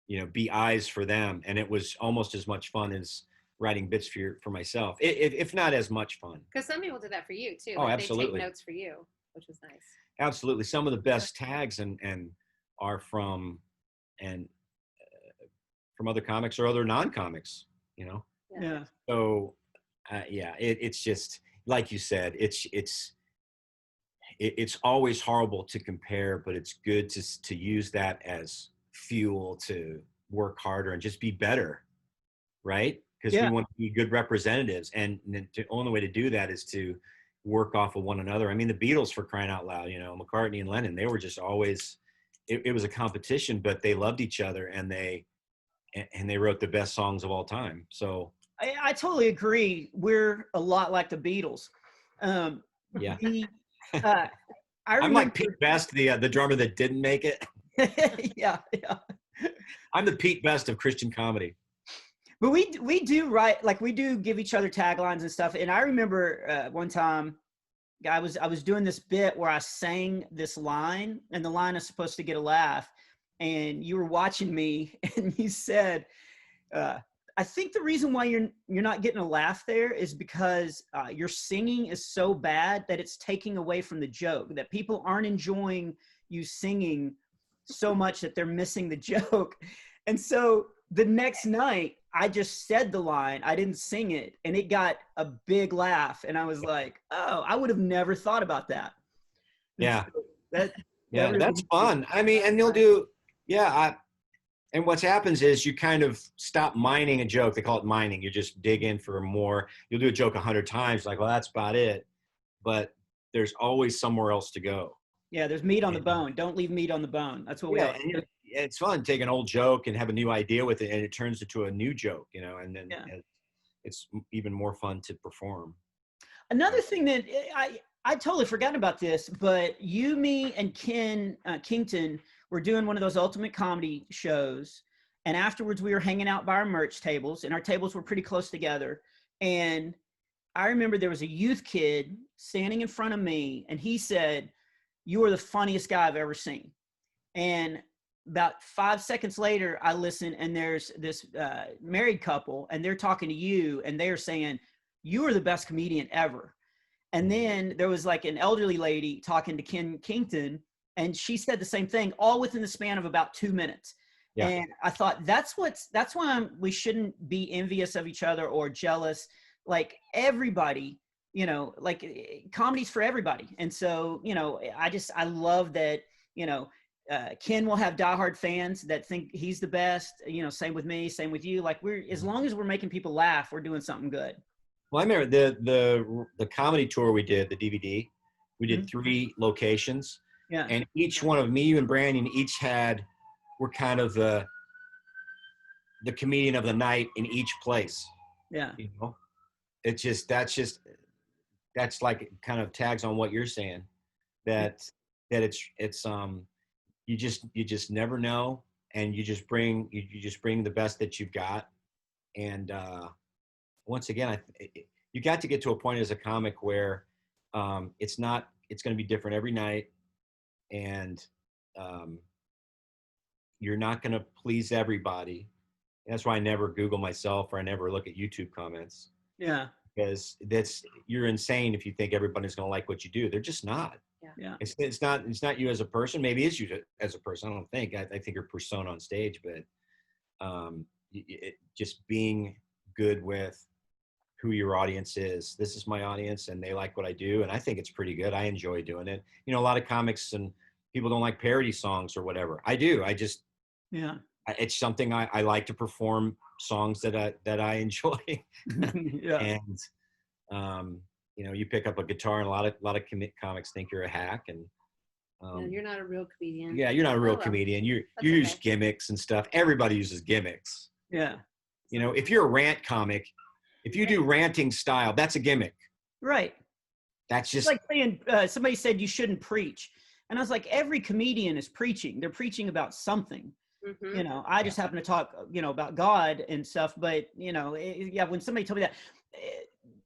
you know, be eyes for them. And it was almost as much fun as writing bits for myself, if not as much fun. Because some people did that for you too. Oh, like absolutely. They take notes for you, which was nice. Absolutely. Some of the best tags and are from other comics or other non-comics, you know? Yeah. So, it's just, like you said, it's always horrible to compare, but it's good to use that as fuel to work harder and just be better. Right. Because we want to be good representatives. And the only way to do that is to work off of one another. I mean, the Beatles, for crying out loud, you know, McCartney and Lennon, they were just always, it was a competition, but they loved each other, and they wrote the best songs of all time. So I totally agree. We're a lot like the Beatles. yeah, The, uh, I I'm remember, like Pete Best, the drummer that didn't make it. yeah. I'm the Pete Best of Christian comedy. But we do write, like we do give each other taglines and stuff. And I remember one time I was doing this bit where I sang this line, and the line is supposed to get a laugh, and you were watching me, and you said, I think the reason why you're not getting a laugh there is because your singing is so bad that it's taking away from the joke, that people aren't enjoying you singing so much that they're missing the joke. And so the next night I just said the line, I didn't sing it, and it got a big laugh. And I was like, oh, I would have never thought about that. Yeah. That Yeah, really that's fun. I mean, and you'll do, and what happens is you kind of stop mining a joke. They call it mining. You just dig in for more. You'll do a joke 100 times, like, well, that's about it. But there's always somewhere else to go. Yeah, there's meat on the bone. Don't leave meat on the bone. That's what we always do. It's fun to take an old joke and have a new idea with it, and it turns into a new joke, and then it's even more fun to perform. Another thing that I totally forgot about this, but you, me, and Ken Kington were doing one of those ultimate comedy shows, and afterwards we were hanging out by our merch tables, and our tables were pretty close together. And I remember there was a youth kid standing in front of me, and he said, "You are the funniest guy I've ever seen." And about 5 seconds later, I listen, and there's this married couple, and they're talking to you, and they're saying, "You are the best comedian ever." And then there was like an elderly lady talking to Ken Kington, and she said the same thing, all within the span of about 2 minutes. Yeah. And I thought that's why we shouldn't be envious of each other or jealous. Like everybody, like comedy's for everybody. And so, I love that, Ken will have diehard fans that think he's the best, same with me, same with you. Like as long as we're making people laugh, we're doing something good. Well, I remember the comedy tour we did, the DVD, we did 3 locations. Yeah. And each one of me, you and Brandon each were kind of the comedian of the night in each place. Yeah. That's like kind of tags on what you're saying, that it's you just never know, and you just bring the best that you've got. And once again, you got to get to a point as a comic where it's going to be different every night, and you're not going to please everybody. And that's why I never Google myself, or I never look at YouTube comments. Yeah. Because you're insane if you think everybody's going to like what you do. They're just not. Yeah. It's not you as a person. Maybe it's you as a person. I don't think. I think you're persona on stage, but just being good with who your audience is. This is my audience, and they like what I do, and I think it's pretty good. I enjoy doing it. A lot of comics and people don't like parody songs or whatever. I do. It's something I like to perform songs that I enjoy. Yeah. And you pick up a guitar, and a lot of comics think you're a hack, and you're not a real comedian. Yeah, you're not a real comedian. You use gimmicks and stuff. Everybody uses gimmicks. Yeah. If you're a rant comic, if you do ranting style, that's a gimmick. Right. That's just like saying somebody said you shouldn't preach, and I was like, every comedian is preaching. They're preaching about something. Mm-hmm. I just happen to talk, about God and stuff. But, when somebody told me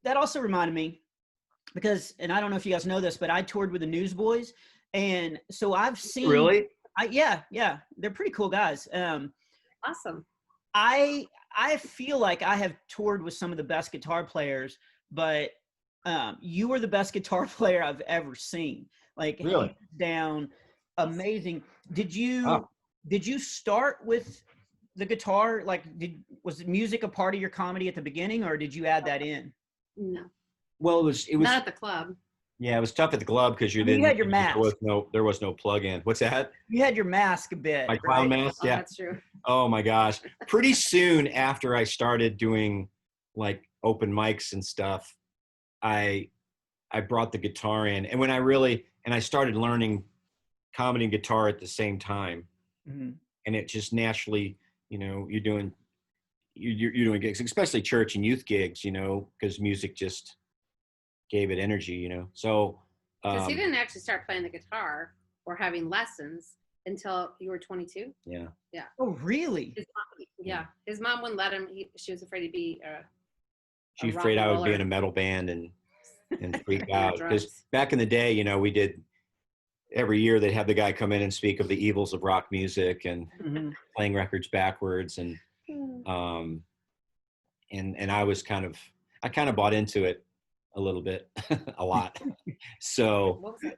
that also reminded me, because, and I don't know if you guys know this, but I toured with the Newsboys. And so I've seen. Really? Yeah. They're pretty cool guys. Awesome. I feel like I have toured with some of the best guitar players, but you were the best guitar player I've ever seen. Like, really? Hands down, amazing. Did you start with the guitar? Like, was music a part of your comedy at the beginning, or did you add that in? No. Well, it was not at the club. Yeah, it was tough at the club because you had your mask. There was no plug-in. What's that? You had your mask a bit. My clown mask. Yeah, that's true. Oh my gosh! Pretty soon after I started doing like open mics and stuff, I brought the guitar in, and when I started learning comedy and guitar at the same time. Mhm. And it just naturally, you're doing gigs, especially church and youth gigs, because music just gave it energy, So Because he didn't actually start playing the guitar or having lessons until you were 22. Yeah. Yeah. Oh, really? His mom wouldn't let him. She was afraid to be. She was afraid I would be in a metal band and freak out. Because back in the day, we did every year they'd have the guy come in and speak of the evils of rock music and playing records backwards and I was kind of bought into it a little bit, a lot. So What was that?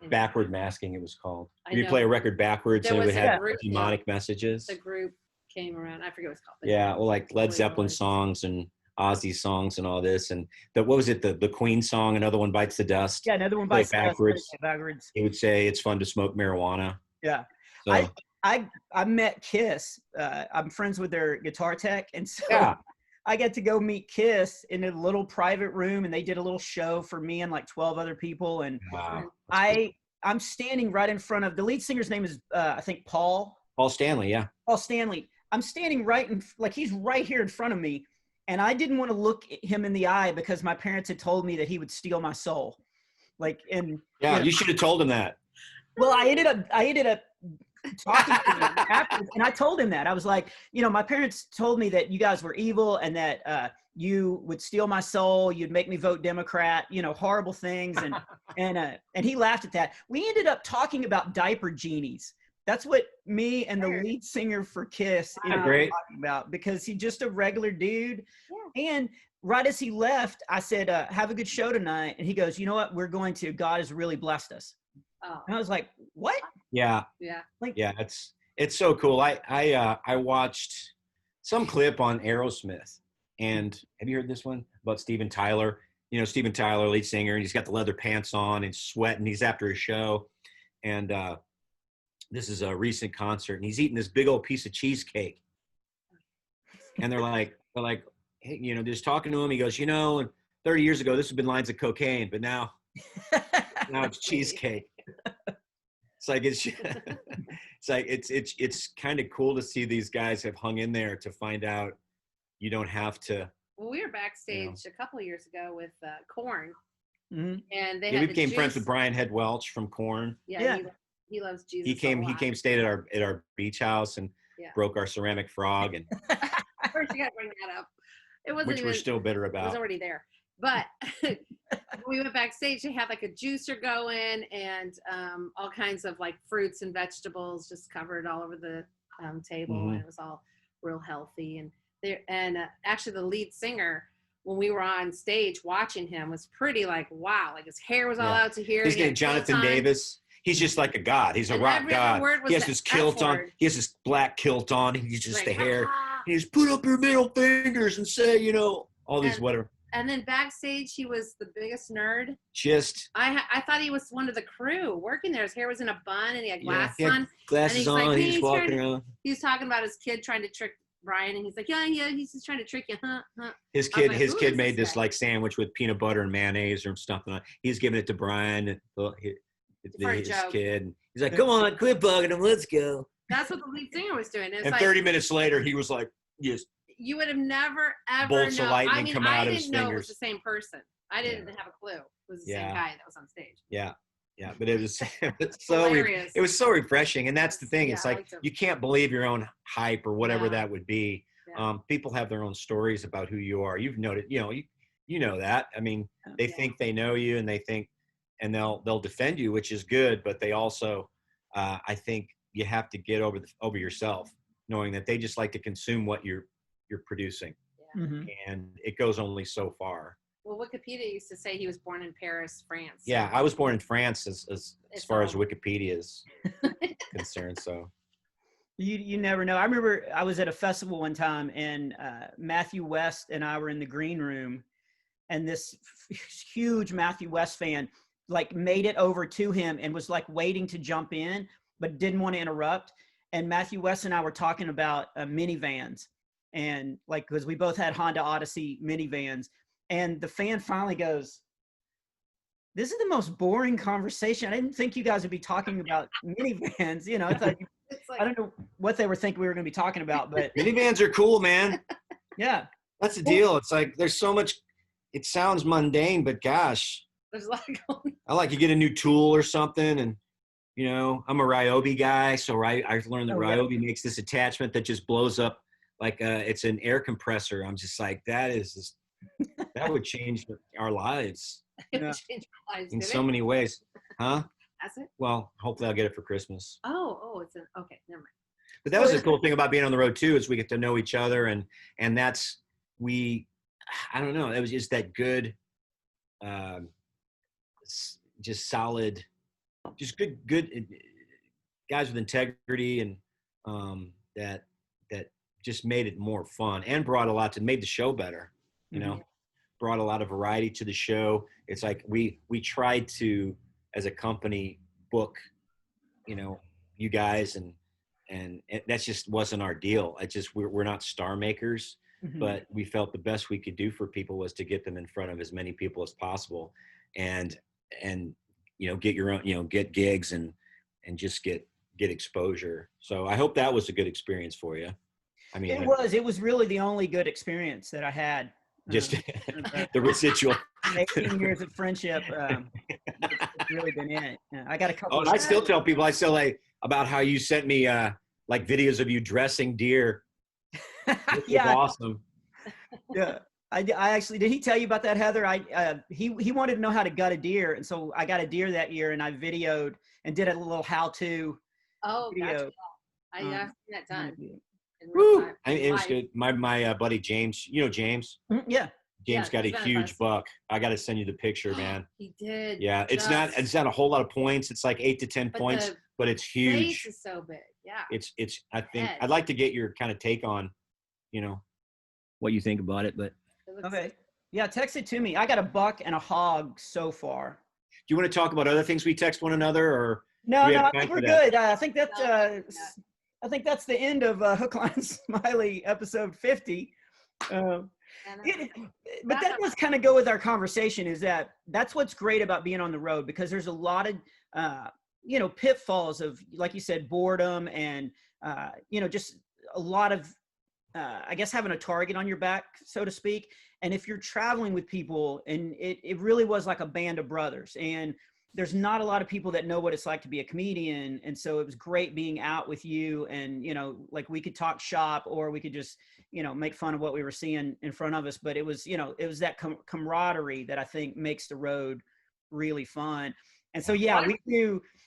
backward masking, it was called. You play a record backwards and it would have demonic messages. The group came around. I forget what it's called. Yeah, well, like Led Zeppelin songs and Ozzy songs and all this, and what was it? The Queen song, Another One Bites the Dust. Yeah, Another One Bites the Dust. Backwards. He would say it's fun to smoke marijuana. Yeah. So, I met Kiss. I'm friends with their guitar tech, and so yeah. I get to go meet Kiss in a little private room, and they did a little show for me and like 12 other people. And wow. I'm standing right in front of the lead singer's name is I think Paul Stanley. Yeah. Paul Stanley. I'm standing right in he's right here in front of me, and I didn't want to look him in the eye because my parents had told me that he would steal my soul. You should have told him that. Well, I ended up talking to him afterwards, and I told him that. I was like, my parents told me that you guys were evil and that you would steal my soul, you'd make me vote Democrat, horrible things, and he laughed at that. We ended up talking about diaper genies. That's what me and the lead singer for Kiss ended up talking about, because he's just a regular dude. Yeah. And right as he left, I said, have a good show tonight. And he goes, you know what? We're going to. God has really blessed us. Oh. And I was like, what? Yeah. Yeah. It's so cool. I watched some clip on Aerosmith, and have you heard this one about Steven Tyler? Steven Tyler, lead singer, and he's got the leather pants on and sweating. He's after his show, and this is a recent concert, and he's eating this big old piece of cheesecake. And they're like, hey, just talking to him. He goes, 30 years ago, this would have been lines of cocaine, but now it's cheesecake. It's kind of cool to see these guys have hung in there to find out you don't have to. Well, we were backstage a couple of years ago with Korn, and they we became friends with Brian Head Welch from Korn. Yeah. He loves Jesus. He came stayed at our beach house and broke our ceramic frog, and first you got to bring that up. It wasn't which we're still bitter about. It was already there. But we went backstage, they had like a juicer going and all kinds of like fruits and vegetables just covered all over the table, and it was all real healthy. And actually the lead singer, when we were on stage watching him, was pretty like, wow, like his hair was all out to here. His name Jonathan Davis. He's just like a god. He's a rock god. He has this kilt on. He has this black kilt on. He's just the hair. He's put up your middle fingers and say, all these whatever. And then backstage, he was the biggest nerd. I thought he was one of the crew working there. His hair was in a bun, and he had glasses on. Glasses on. Like, he's walking around. He was talking about his kid trying to trick Brian, and he's like, yeah, he's just trying to trick you, huh? His kid made this like sandwich with peanut butter and mayonnaise or something. He's giving it to Brian. His kid. He's like, come on, quit bugging him. Let's go. That's what the lead singer was doing. And 30 minutes later, he was like, yes. You would have never, ever bolts of lightning come out of his fingers. I didn't know it was the same person. I didn't have a clue. It was the same guy that was on stage. Yeah. But it was it was so refreshing. And that's the thing. It's like you can't believe your own hype or whatever that would be. Yeah. People have their own stories about who you are. You've noted, you know that. I mean, they think they know you, and they think, and they'll defend you, which is good. But they also, I think you have to get over yourself, knowing that they just like to consume what you're producing. Yeah. And it goes only so far. Well, Wikipedia used to say he was born in Paris, France. Yeah, I was born in France as far as Wikipedia is concerned. So you never know. I remember I was at a festival one time, and Matthew West and I were in the green room, and this huge Matthew West fan like made it over to him and was like waiting to jump in, but didn't want to interrupt. And Matthew West and I were talking about minivans, and like, because we both had Honda Odyssey minivans. And the fan finally goes, this is the most boring conversation. I didn't think you guys would be talking about minivans. You know, I thought I don't know what they were thinking we were going to be talking about, but Minivans are cool, man. yeah, That's the deal. It's like there's so much. It sounds mundane, but gosh, There's a lot going. I like to get a new tool or something, and you know, I'm a Ryobi guy, so I learned that Ryobi makes this attachment that just blows up like it's an air compressor. I'm just like, that would change our lives It would change our lives, in did so it? many ways, huh? Has it? Well, hopefully I'll get it for Christmas. It's okay. Never mind. But that was the cool thing about being on the road too, is we get to know each other, and that's I don't know, it was just that good, just solid, just good guys with integrity, and that just made it more fun and made the show better, you know, brought a lot of variety to the show. It's like we tried to, as a company, book, you know, you guys, and that just wasn't our deal. We're not star makers, but we felt the best we could do for people was to get them in front of as many people as possible, and you know, get your own, you know, get gigs and just get exposure. So I hope that was a good experience for you. I mean, it was really the only good experience that I had. Just the residual 18 years of friendship. It's really been it. I got a couple. Oh, and I still tell people, like about how you sent me like videos of you dressing deer. Yeah, awesome. Yeah, I actually, did he tell you about that, Heather? He wanted to know how to gut a deer, and so I got a deer that year, and I videoed and did a little how-to. Oh, video. gotcha. I've seen that done. Woo! It was good. My buddy James, you know James? Yeah. James got a huge buck. I got to send you the picture, man. He did. Yeah, it's not a whole lot of points. It's like 8 to 10 points, but it's huge. Face is so big. Yeah. It's. I think I'd like to get your kind of take on, you know, what you think about it. But Okay. Yeah, text it to me. I got a buck and a hog so far. Do you want to talk about other things we text one another, or no? I think we're good. I think that's the end of Hook, Line, Smiley episode 50. But that does kind of go with our conversation, is that's what's great about being on the road, because there's a lot of, you know, pitfalls of, like you said, boredom and, you know, just a lot of, I guess, having a target on your back, so to speak. And if you're traveling with people, and it really was like a band of brothers, and there's not a lot of people that know what it's like to be a comedian. And so it was great being out with you, and, you know, like we could talk shop, or we could just, you know, make fun of what we were seeing in front of us. But it was, you know, it was that camaraderie that I think makes the road really fun. And so, yeah,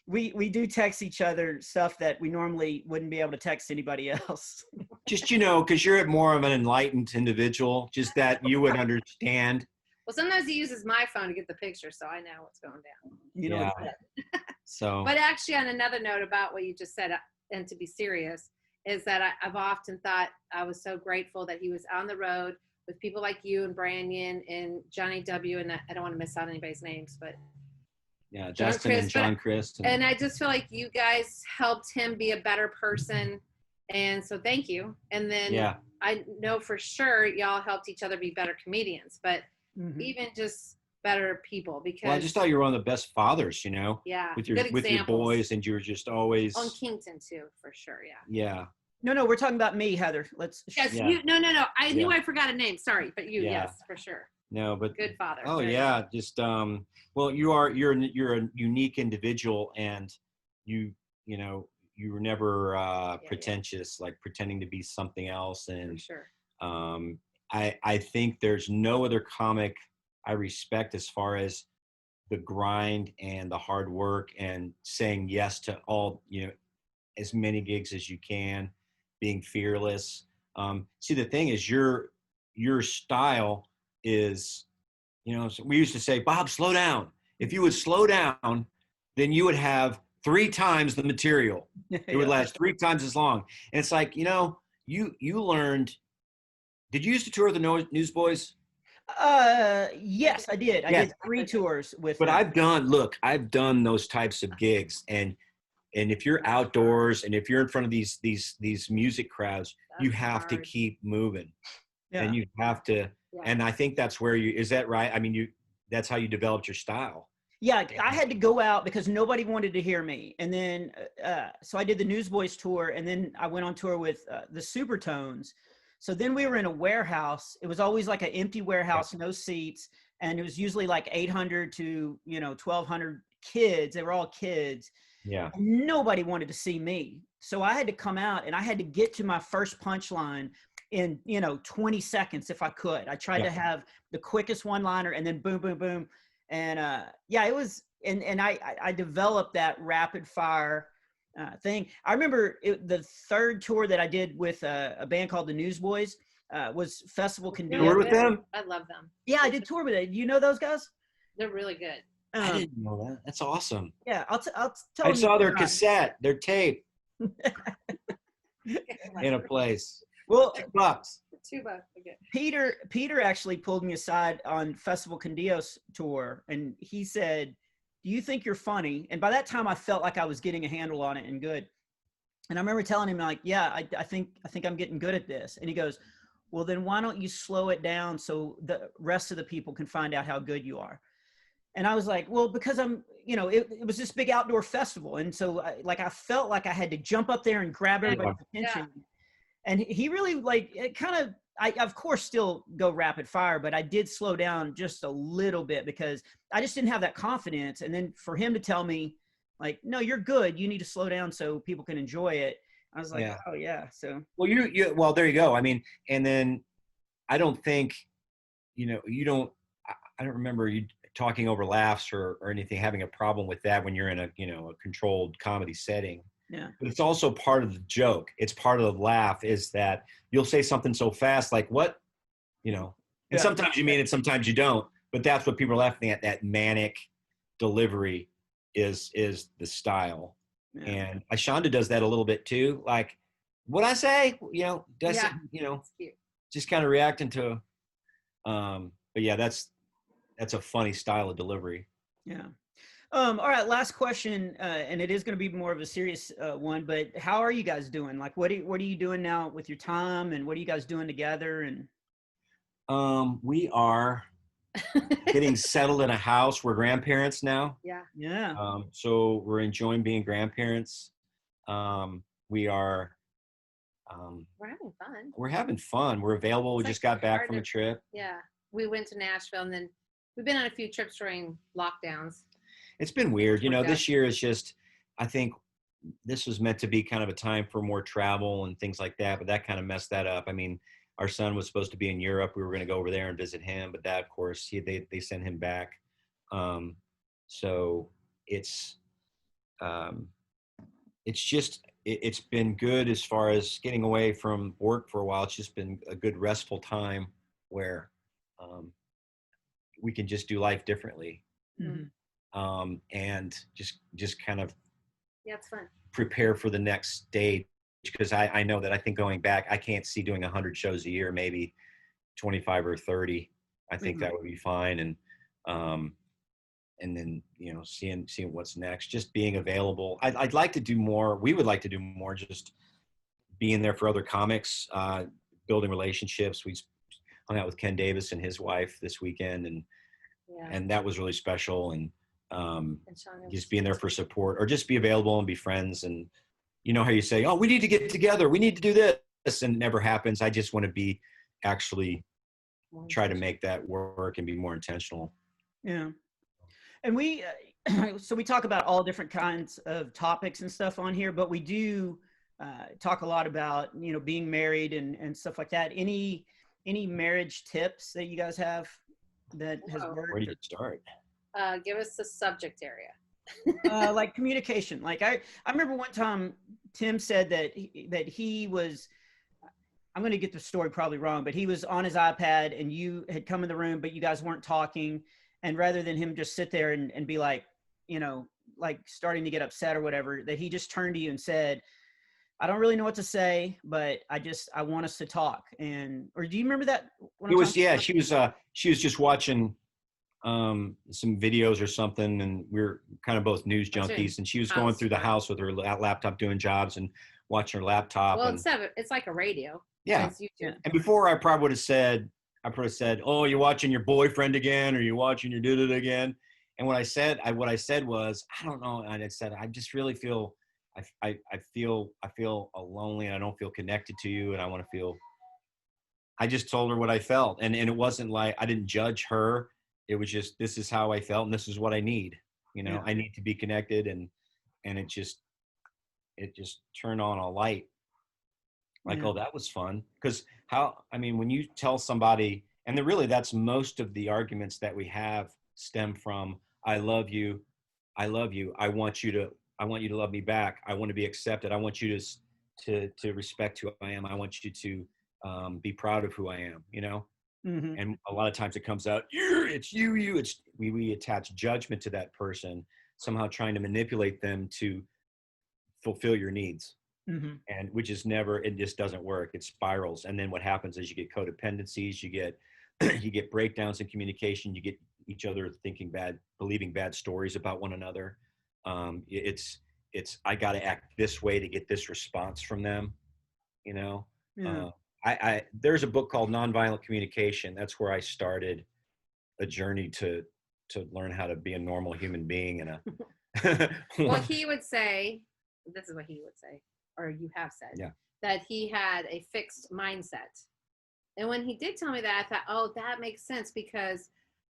we do text each other stuff that we normally wouldn't be able to text anybody else. Just, you know, because you're more of an enlightened individual, just that you would understand. Well, sometimes he uses my phone to get the picture, so I know what's going down. You know. Yeah. So. But actually, on another note about what you just said, and to be serious, is that I've often thought I was so grateful that he was on the road with people like you and Brandon and Johnny W. And I don't want to miss out anybody's names, but yeah, Dustin and John Christ. And I just feel like you guys helped him be a better person. And so thank you. And then I know for sure y'all helped each other be better comedians, but even just better people, because I just thought you were one of the best fathers, you know, with your boys, and you were just always on Kington too, for sure. Yeah. No, we're talking about me, Heather. No. I knew I forgot a name. Sorry, but you, yes, for sure. No, but good father. Oh yeah, just well, you're a unique individual, and you know, you were never pretentious, like pretending to be something else. And for sure. I think there's no other comic I respect as far as the grind and the hard work and saying yes to all, you know, as many gigs as you can, being fearless. See, the thing is, your style is, you know, so we used to say, Bob, slow down. If you would slow down, then you would have 3 times the material. It would last 3 times as long. And it's like, you know, you learned. Did you used to tour the Newsboys? Yes, I did. I did 3 tours with them. But I've done those types of gigs, and if you're outdoors and if you're in front of these music crowds, you have to keep moving. And you have to, and I think that's where is that right? I mean, that's how you developed your style. Yeah, I had to go out because nobody wanted to hear me. And then, so I did the Newsboys tour, and then I went on tour with the Supertones. So then we were in a warehouse. It was always like an empty warehouse, no seats. And it was usually like 800 to, 1,200 kids. They were all kids. Yeah. And nobody wanted to see me. So I had to come out and I had to get to my first punchline in, 20 seconds if I could. I tried to have the quickest one-liner and then boom, boom, boom. And it was, and I developed that rapid fire thing. I remember the third tour that I did with a band called the Newsboys was Festival Condition. Toured with them? I love them. Yeah, I did tour with it. You know those guys? They're really good. I didn't know that. That's awesome. Yeah, I'll tell I you. saw their cassette, their tape in a place. Well, $2. $2. Okay. Peter actually pulled me aside on Festival Condios tour, and he said, "Do you think you're funny?" And by that time, I felt like I was getting a handle on it and good. And I remember telling him, like, "Yeah, I think I'm getting good at this." And he goes, "Well, then why don't you slow it down so the rest of the people can find out how good you are?" And I was like, "Well, because I'm, it was this big outdoor festival, and so I felt like I had to jump up there and grab everybody's attention." Yeah. And he really it kind of, I of course still go rapid fire, but I did slow down just a little bit because I just didn't have that confidence. And then for him to tell me like, "No, you're good. You need to slow down so people can enjoy it." I was like, "Oh yeah." So, well, well, there you go. I mean, and then I don't think, I don't remember you talking over laughs or anything, having a problem with that when you're in a controlled comedy setting. Yeah. But it's also part of the joke. It's part of the laugh is that you'll say something so fast, like what, and sometimes you mean it, sometimes you don't, but that's what people are laughing at. That manic delivery is the style. Yeah. And Ashonda does that a little bit too. Like, what I say, just kind of reacting to, but yeah, that's a funny style of delivery. Yeah. All right. Last question. And it is going to be more of a serious one, but how are you guys doing? Like, what are you doing now with your time, and what are you guys doing together? And we are getting settled in a house. We're grandparents now. Yeah. Yeah. So we're enjoying being grandparents. We are, we're having fun. We're available. We just got back from a trip. Yeah. We went to Nashville, and then we've been on a few trips during lockdowns. It's been weird. This year is just, I think this was meant to be kind of a time for more travel and things like that, but that kind of messed that up. I mean, our son was supposed to be in Europe. We were going to go over there and visit him, but that, of course, they sent him back. So it's been good as far as getting away from work for a while. It's just been a good restful time where we can just do life differently. Mm-hmm. And just kind of it's fun. Prepare for the next stage, because I know that I think going back, I can't see doing 100 shows a year, maybe 25 or 30. I think that would be fine. And then, seeing what's next, just being available. I'd like to do more. We would like to do more, just being there for other comics, building relationships. We hung out with Ken Davis and his wife this weekend, and that was really special. And just being there for support, or just be available and be friends. And how you say, "Oh, we need to get together, we need to do this," and it never happens. I just want to be actually try to make that work and be more intentional. Yeah. And we so we talk about all different kinds of topics and stuff on here, but we do talk a lot about being married and stuff like that. Any marriage tips that you guys have that has worked? Where do you start? Give us the subject area. Like communication. Like I remember one time Tim said that he was, I'm going to get the story probably wrong, but he was on his iPad and you had come in the room, but you guys weren't talking. And rather than him just sit there and be like, like starting to get upset or whatever, that he just turned to you and said, "I don't really know what to say, but I want us to talk." Or do you remember that? She was just watching some videos or something, and we're kind of both news junkies, and she was going through the house with her laptop doing jobs and watching her laptop. Well, it's like a radio. Yeah. And before I probably would have said, "Oh, you're watching your boyfriend again, or you're watching your did it again." And what I said was, I don't know. And I said, I just really feel, I feel lonely, and I don't feel connected to you. And I just told her what I felt. And it wasn't like, I didn't judge her. It was just, this is how I felt, and this is what I need. I need to be connected. And it just turned on a light. Like, oh, that was fun. Because when you tell somebody, and that's most of the arguments that we have stem from, I love you. I want you to love me back. I want to be accepted. I want you to respect who I am. I want you to be proud of who I am, Mm-hmm. And a lot of times it comes out, it's you, we attach judgment to that person, somehow trying to manipulate them to fulfill your needs. Mm-hmm. And it just doesn't work. It spirals. And then what happens is you get codependencies, you get breakdowns in communication, you get each other believing bad stories about one another. It's I got to act this way to get this response from them. Yeah. There's a book called Nonviolent Communication. That's where I started a journey to learn how to be a normal human being. Well, he would say, this is what he would say, or you have said, that he had a fixed mindset. And when he did tell me that, I thought, oh, that makes sense, because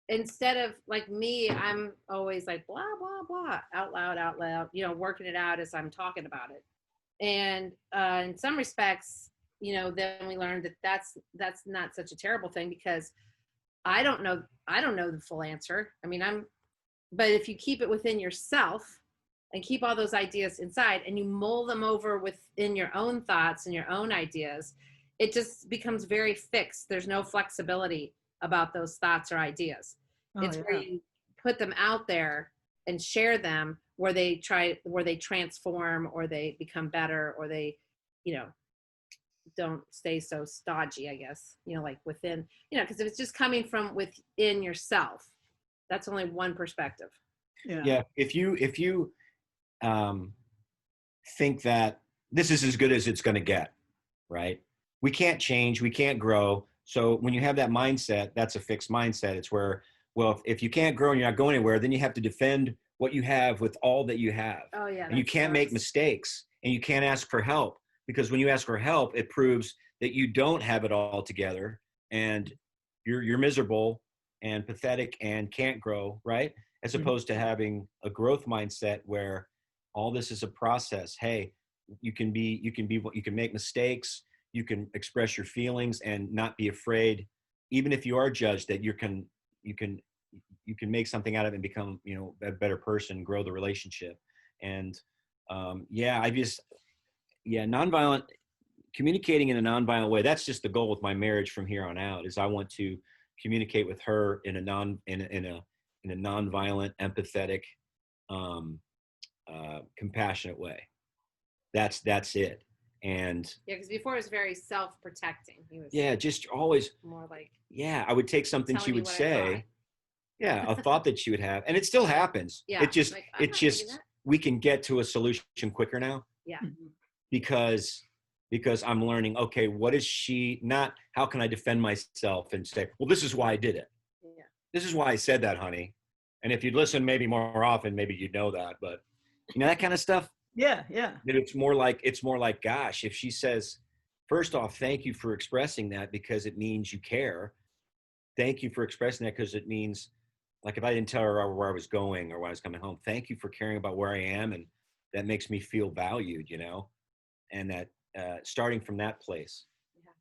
instead of like me, I'm always like, blah, blah, blah, out loud, working it out as I'm talking about it. And in some respects, then we learned that that's not such a terrible thing, because I don't know the full answer. But if you keep it within yourself and keep all those ideas inside, and you mull them over within your own thoughts and your own ideas, it just becomes very fixed. There's no flexibility about those thoughts or ideas. Where you put them out there and share them, where they transform, or they become better, or they, don't stay so stodgy, I guess, like within, because if it's just coming from within yourself, that's only one perspective. Yeah. If you think that this is as good as it's going to get, right? We can't change, we can't grow. So when you have that mindset, that's a fixed mindset. It's where, well, if you can't grow and you're not going anywhere, then you have to defend what you have with all that you have. Oh yeah. And you can't make mistakes, and you can't ask for help, because when you ask for help, it proves that you don't have it all together, and you're miserable and pathetic and can't grow, right? As opposed to having a growth mindset where all this is a process. Hey, you can make mistakes, you can express your feelings and not be afraid, even if you are judged, that you can make something out of it and become, a better person, grow the relationship. And nonviolent communicating in a nonviolent way. That's just the goal with my marriage from here on out, is I want to communicate with her in a nonviolent, empathetic, compassionate way. That's it. And because before it was very self-protecting. He was just always more like, I would take something she would say, a thought that she would have, and it still happens. We can get to a solution quicker now. Yeah. Because I'm learning, okay, what is she not, how can I defend myself and say, well, this is why I did it. Yeah. This is why I said that, honey. And if you'd listen maybe more often, maybe you'd know that, but that kind of stuff. Yeah. It's more like, gosh, if she says, first off, thank you for expressing that, because it means you care. Thank you for expressing that, because it means, like, if I didn't tell her where I was going or when I was coming home, thank you for caring about where I am. And that makes me feel valued, and that starting from that place.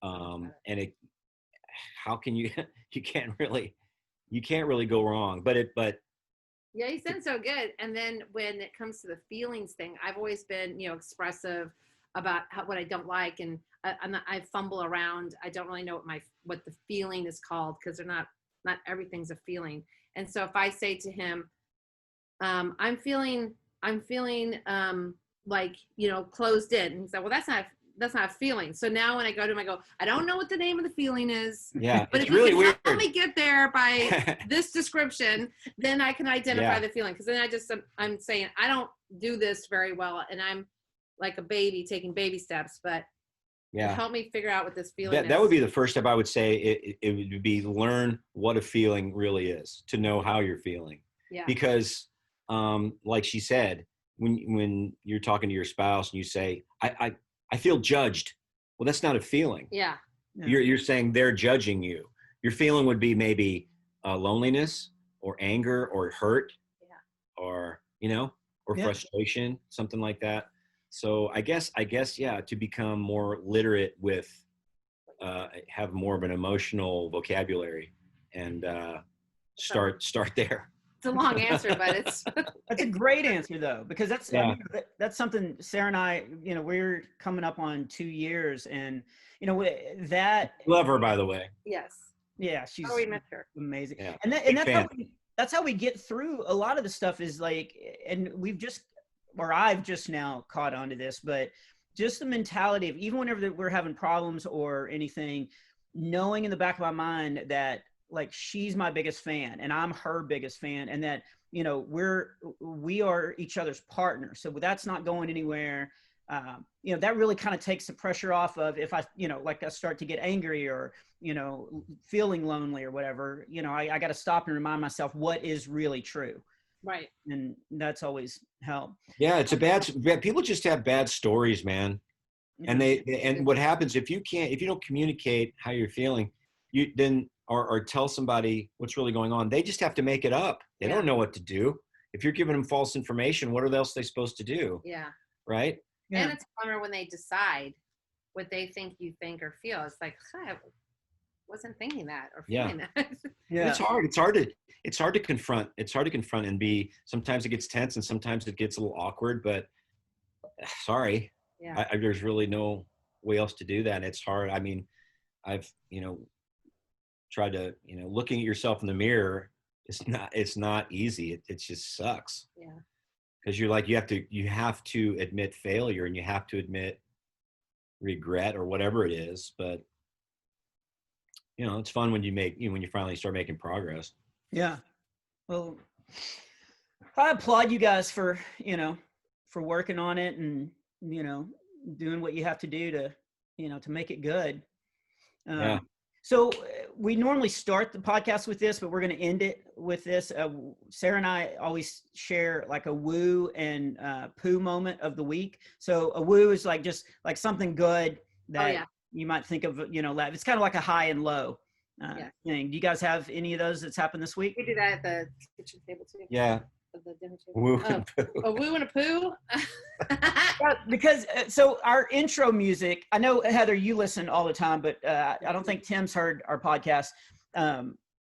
How can you can't really go wrong, but yeah, you sound so good. And then when it comes to the feelings thing, I've always been, expressive about what I don't like, and I fumble around. I don't really know what the feeling is called, because they're not everything's a feeling. And so if I say to him, I'm feeling like, closed in, and he said, well, that's not a feeling. So now when I go to him, I go, I don't know what the name of the feeling is. Yeah, but it's if you really can weird. help me get there by this description, then I can identify the feeling. Because then I'm saying, I don't do this very well, and I'm like a baby taking baby steps, but help me figure out what this feeling is. That would be the first step. I would say it would be learn what a feeling really is, to know how you're feeling. Yeah. Because like she said, when you're talking to your spouse and you say, I feel judged. Well, that's not a feeling. Yeah. You're saying they're judging you. Your feeling would be maybe loneliness or anger or hurt, or or frustration, something like that. So I guess yeah, to become more literate with have more of an emotional vocabulary and start there. It's a long answer, but it's that's a great answer though, because that's that's something Sarah and I, we're coming up on 2 years, and that Love her, by the way. yes. Yeah, she's we met her. amazing. Yeah. And that's how we get through a lot of the stuff, is like, and I've just now caught on to this, but just the mentality of, even whenever we're having problems or anything, knowing in the back of my mind that, like, she's my biggest fan and I'm her biggest fan, and that, we are each other's partners. So that's not going anywhere. That really kind of takes the pressure off of, if I, like, I start to get angry or, feeling lonely or whatever, I got to stop and remind myself what is really true. Right. And that's always helped. Yeah, it's people just have bad stories, man. And and what happens if you don't communicate how you're feeling, or tell somebody what's really going on, they just have to make it up. They don't know what to do. If you're giving them false information, what else are they supposed to do? Yeah. Right? Yeah. And it's a bummer when they decide what they think you think or feel. It's like, I wasn't thinking that or feeling that. Yeah. It's hard to confront. It's hard to confront and be, sometimes it gets tense and sometimes it gets a little awkward, but sorry. Yeah. There's really no way else to do that. It's hard. I mean, I've, tried to, looking at yourself in the mirror, it's not easy. It just sucks. Yeah. Because you're like, you have to admit failure, and you have to admit regret or whatever it is. But it's fun when when you finally start making progress. Yeah. Well, I applaud you guys for working on it and, doing what you have to do to, to make it good. Yeah. So we normally start the podcast with this, but we're going to end it with this. Sarah and I always share like a woo and poo moment of the week. So a woo is like just like something good that you might think of, it's kind of like a high and low thing. Do you guys have any of those that's happened this week? We do that at the kitchen table too. Yeah. The dinner table. Woo and poo. A woo and a poo. Because so our intro music, I know, Heather, you listen all the time, but I don't think Tim's heard our podcast.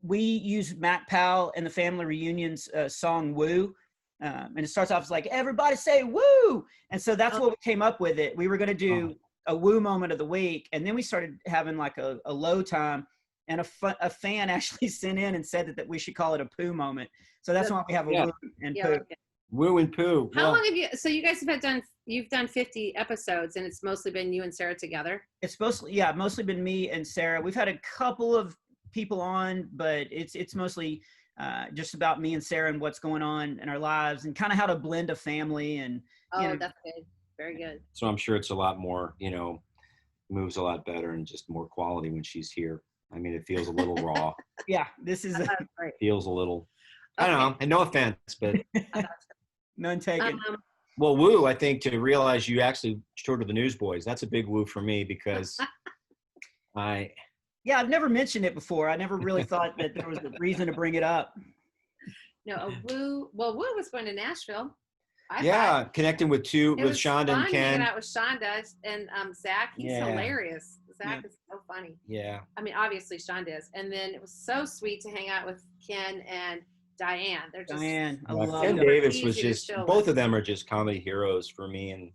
We use Matt Powell and the Family Reunions song Woo. And it starts off as like, everybody say woo. And so that's what we came up with it. We were going to do a woo moment of the week. And then we started having like a low time. And a fan actually sent in and said that we should call it a poo moment. So that's why we have a woo and poo. Okay. Woo and poo. How long have you guys have you've done 50 episodes, and it's mostly been you and Sarah together? It's mostly been me and Sarah. We've had a couple of people on, but it's mostly just about me and Sarah and what's going on in our lives and kind of how to blend a family. And that's good. Very good. So I'm sure it's a lot more, moves a lot better and just more quality when she's here. I mean, it feels a little raw. Yeah, this is feels a little, I don't know, and no offense, but none taken. Well, woo, I think, to realize you actually toured with the Newsboys, that's a big woo for me, because I've never mentioned it before. I never really thought that there was a reason to bring it up. No, a woo. Well, woo was going to Nashville. Connecting with Shonda and Ken. Hanging out with Shonda and Zach. He's hilarious. Zach is so funny. Yeah. I mean, obviously Shonda is. And then it was so sweet to hang out with Ken and Diane. They're just Diane. I love Ken them. Davis was just, both of them are just comedy heroes for me,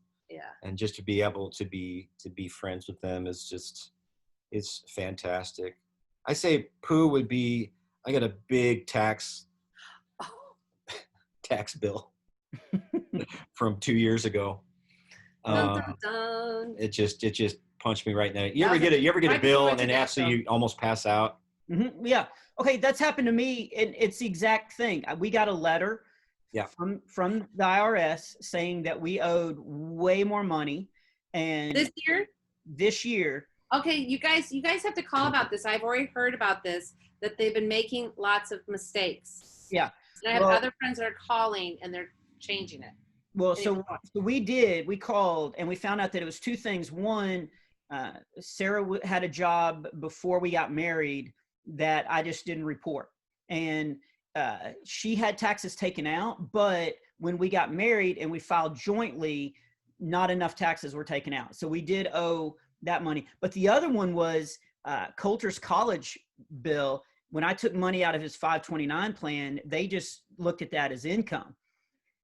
and just to be able to be friends with them it's fantastic. I say poo would be, I got a big tax bill from 2 years ago. Dun, dun, dun. It just punched me right now. You ever get a bill and then after you almost pass out? Mm-hmm. Yeah. Okay, that's happened to me, and it's the exact thing. We got a letter from the IRS saying that we owed way more money, and this year. Okay, you guys have to call about this. I've already heard about this, that they've been making lots of mistakes. Yeah. And I have other friends that are calling and they're changing it. Well, so we called and we found out that it was two things. One, Sarah had a job before we got married that I just didn't report. And she had taxes taken out, but when we got married and we filed jointly, not enough taxes were taken out. So we did owe that money. But the other one was Coulter's college bill. When I took money out of his 529 plan, they just looked at that as income.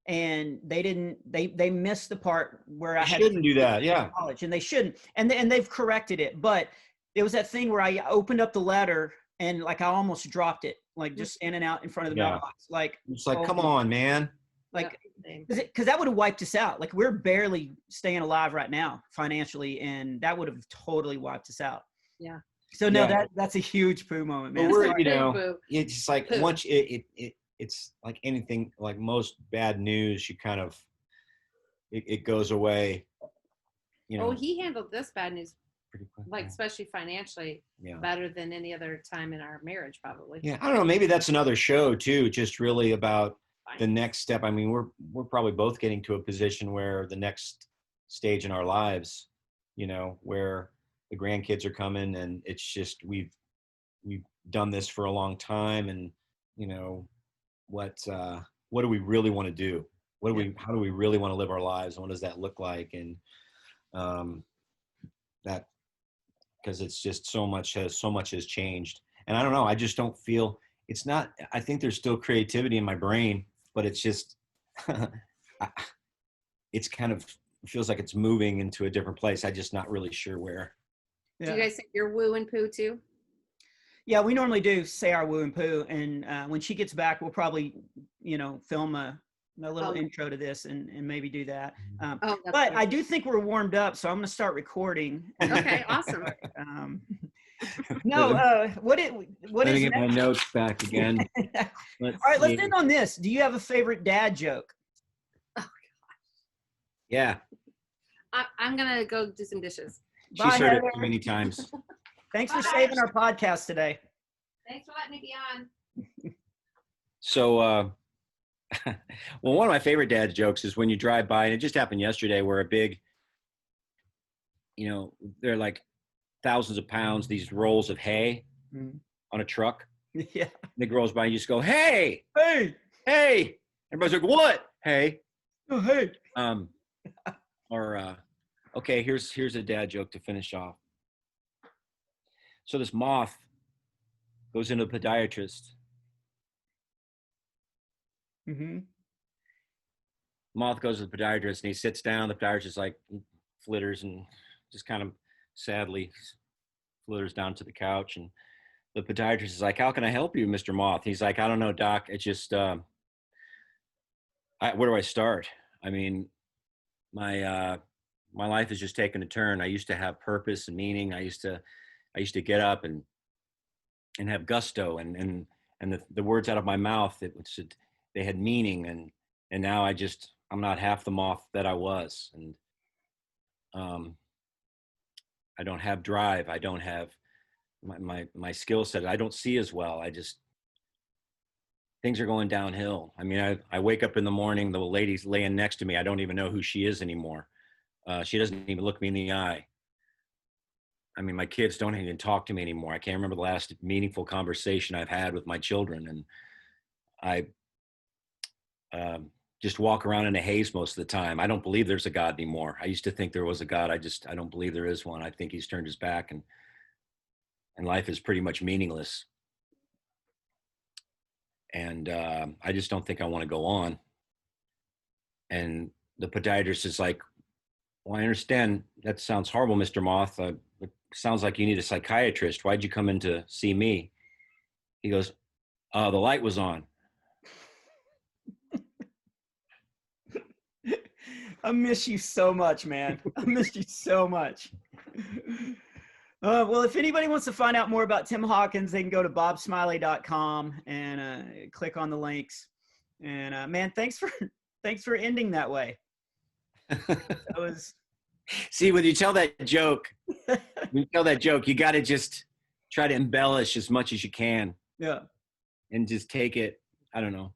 And they missed the part where I shouldn't do that. Yeah. College, and they shouldn't. And they've corrected it. But it was that thing where I opened up the letter and like I almost dropped it, like just standing out in front of the mailbox. Like, it's like, come on, man. Like, because that would have wiped us out. Like, we're barely staying alive right now financially, and that would have totally wiped us out. Yeah. So no, that's a huge poo moment, man. But it's just like once it's like anything, like most bad news, you kind of it goes away. You know. Oh, he handled this bad news pretty quick, like especially financially, better than any other time in our marriage, probably. Yeah, I don't know. Maybe that's another show too. Just really about the next step. I mean, we're probably both getting to a position where the next stage in our lives, you know, where the grandkids are coming, and it's just we've done this for a long time, and you know, what do we really want to do? How do we really want to live our lives? And what does that look like? And that, because it's just so much has changed. And I don't know, I just don't feel, it's not, I think there's still creativity in my brain, but it's just, it's kind of feels like it's moving into a different place. I'm just not really sure where. Yeah. Do you guys think you're woo and poo too? Yeah, we normally do say our woo and poo. And when she gets back, we'll probably, film a little intro to this and maybe do that. But great. I do think we're warmed up, so I'm going to start recording. Okay, awesome. What is get my notes back again. All right, let's end on this. Do you have a favorite dad joke? Oh, gosh. Yeah. I'm going to go do some dishes. She's heard it too many times. Thanks for saving our podcast today. Thanks for letting me be on. So, well, one of my favorite dad's jokes is when you drive by, and it just happened yesterday, where a big, they're like thousands of pounds, these rolls of hay on a truck. Yeah. And it rolls by, and you just go, hey, hey, hey. Everybody's like, what? Hey. Oh, hey. Okay, here's a dad joke to finish off. So this moth goes into a podiatrist. Mm-hmm. Moth goes to the podiatrist and he sits down. The podiatrist like flitters and just kind of sadly flitters down to the couch. And the podiatrist is like, how can I help you, Mr. Moth? He's like, I don't know, doc. It's just, where do I start? I mean, my life has just taken a turn. I used to have purpose and meaning. I used to get up and have gusto and the words out of my mouth, they had meaning, and now I'm not half the moth that I was. And I don't have drive. I don't have my skill set. I don't see as well. Things are going downhill. I mean, I wake up in the morning, the lady's laying next to me. I don't even know who she is anymore. She doesn't even look me in the eye. I mean, my kids don't even talk to me anymore. I can't remember the last meaningful conversation I've had with my children. And I just walk around in a haze most of the time. I don't believe there's a God anymore. I used to think there was a God. I don't believe there is one. I think he's turned his back, and life is pretty much meaningless. And I just don't think I want to go on. And the podiatrist is like, well, I understand that sounds horrible, Mr. Moth. It sounds like you need a psychiatrist. Why'd you come in to see me? He goes, the light was on. I miss you so much, man. I miss you so much. Well, if anybody wants to find out more about Tim Hawkins, they can go to bobsmiley.com and click on the links. And man, thanks for ending that way. That was. See, when you tell that joke, you got to just try to embellish as much as you can. Yeah. And just take it, I don't know,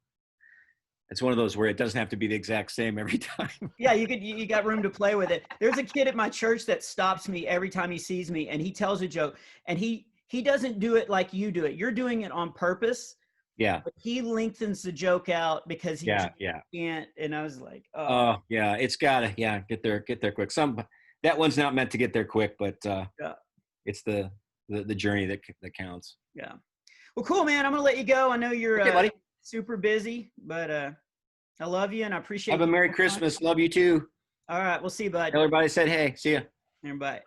it's one of those where it doesn't have to be the exact same every time. Yeah, you got room to play with it. There's a kid at my church that stops me every time he sees me, and he tells a joke, and he doesn't do it like you do it. You're doing it on purpose. Yeah. But he lengthens the joke out because he Yeah. can't. And I was like, Oh, yeah, it's gotta, get there quick. That one's not meant to get there quick, but it's the journey that counts. Yeah. Well, cool, man. I'm gonna let you go. I know you're buddy. super busy, but I love you and I appreciate. Have a Merry Christmas. Love you too. All right, we'll see you, bud. Everybody said hey. See ya. Bye.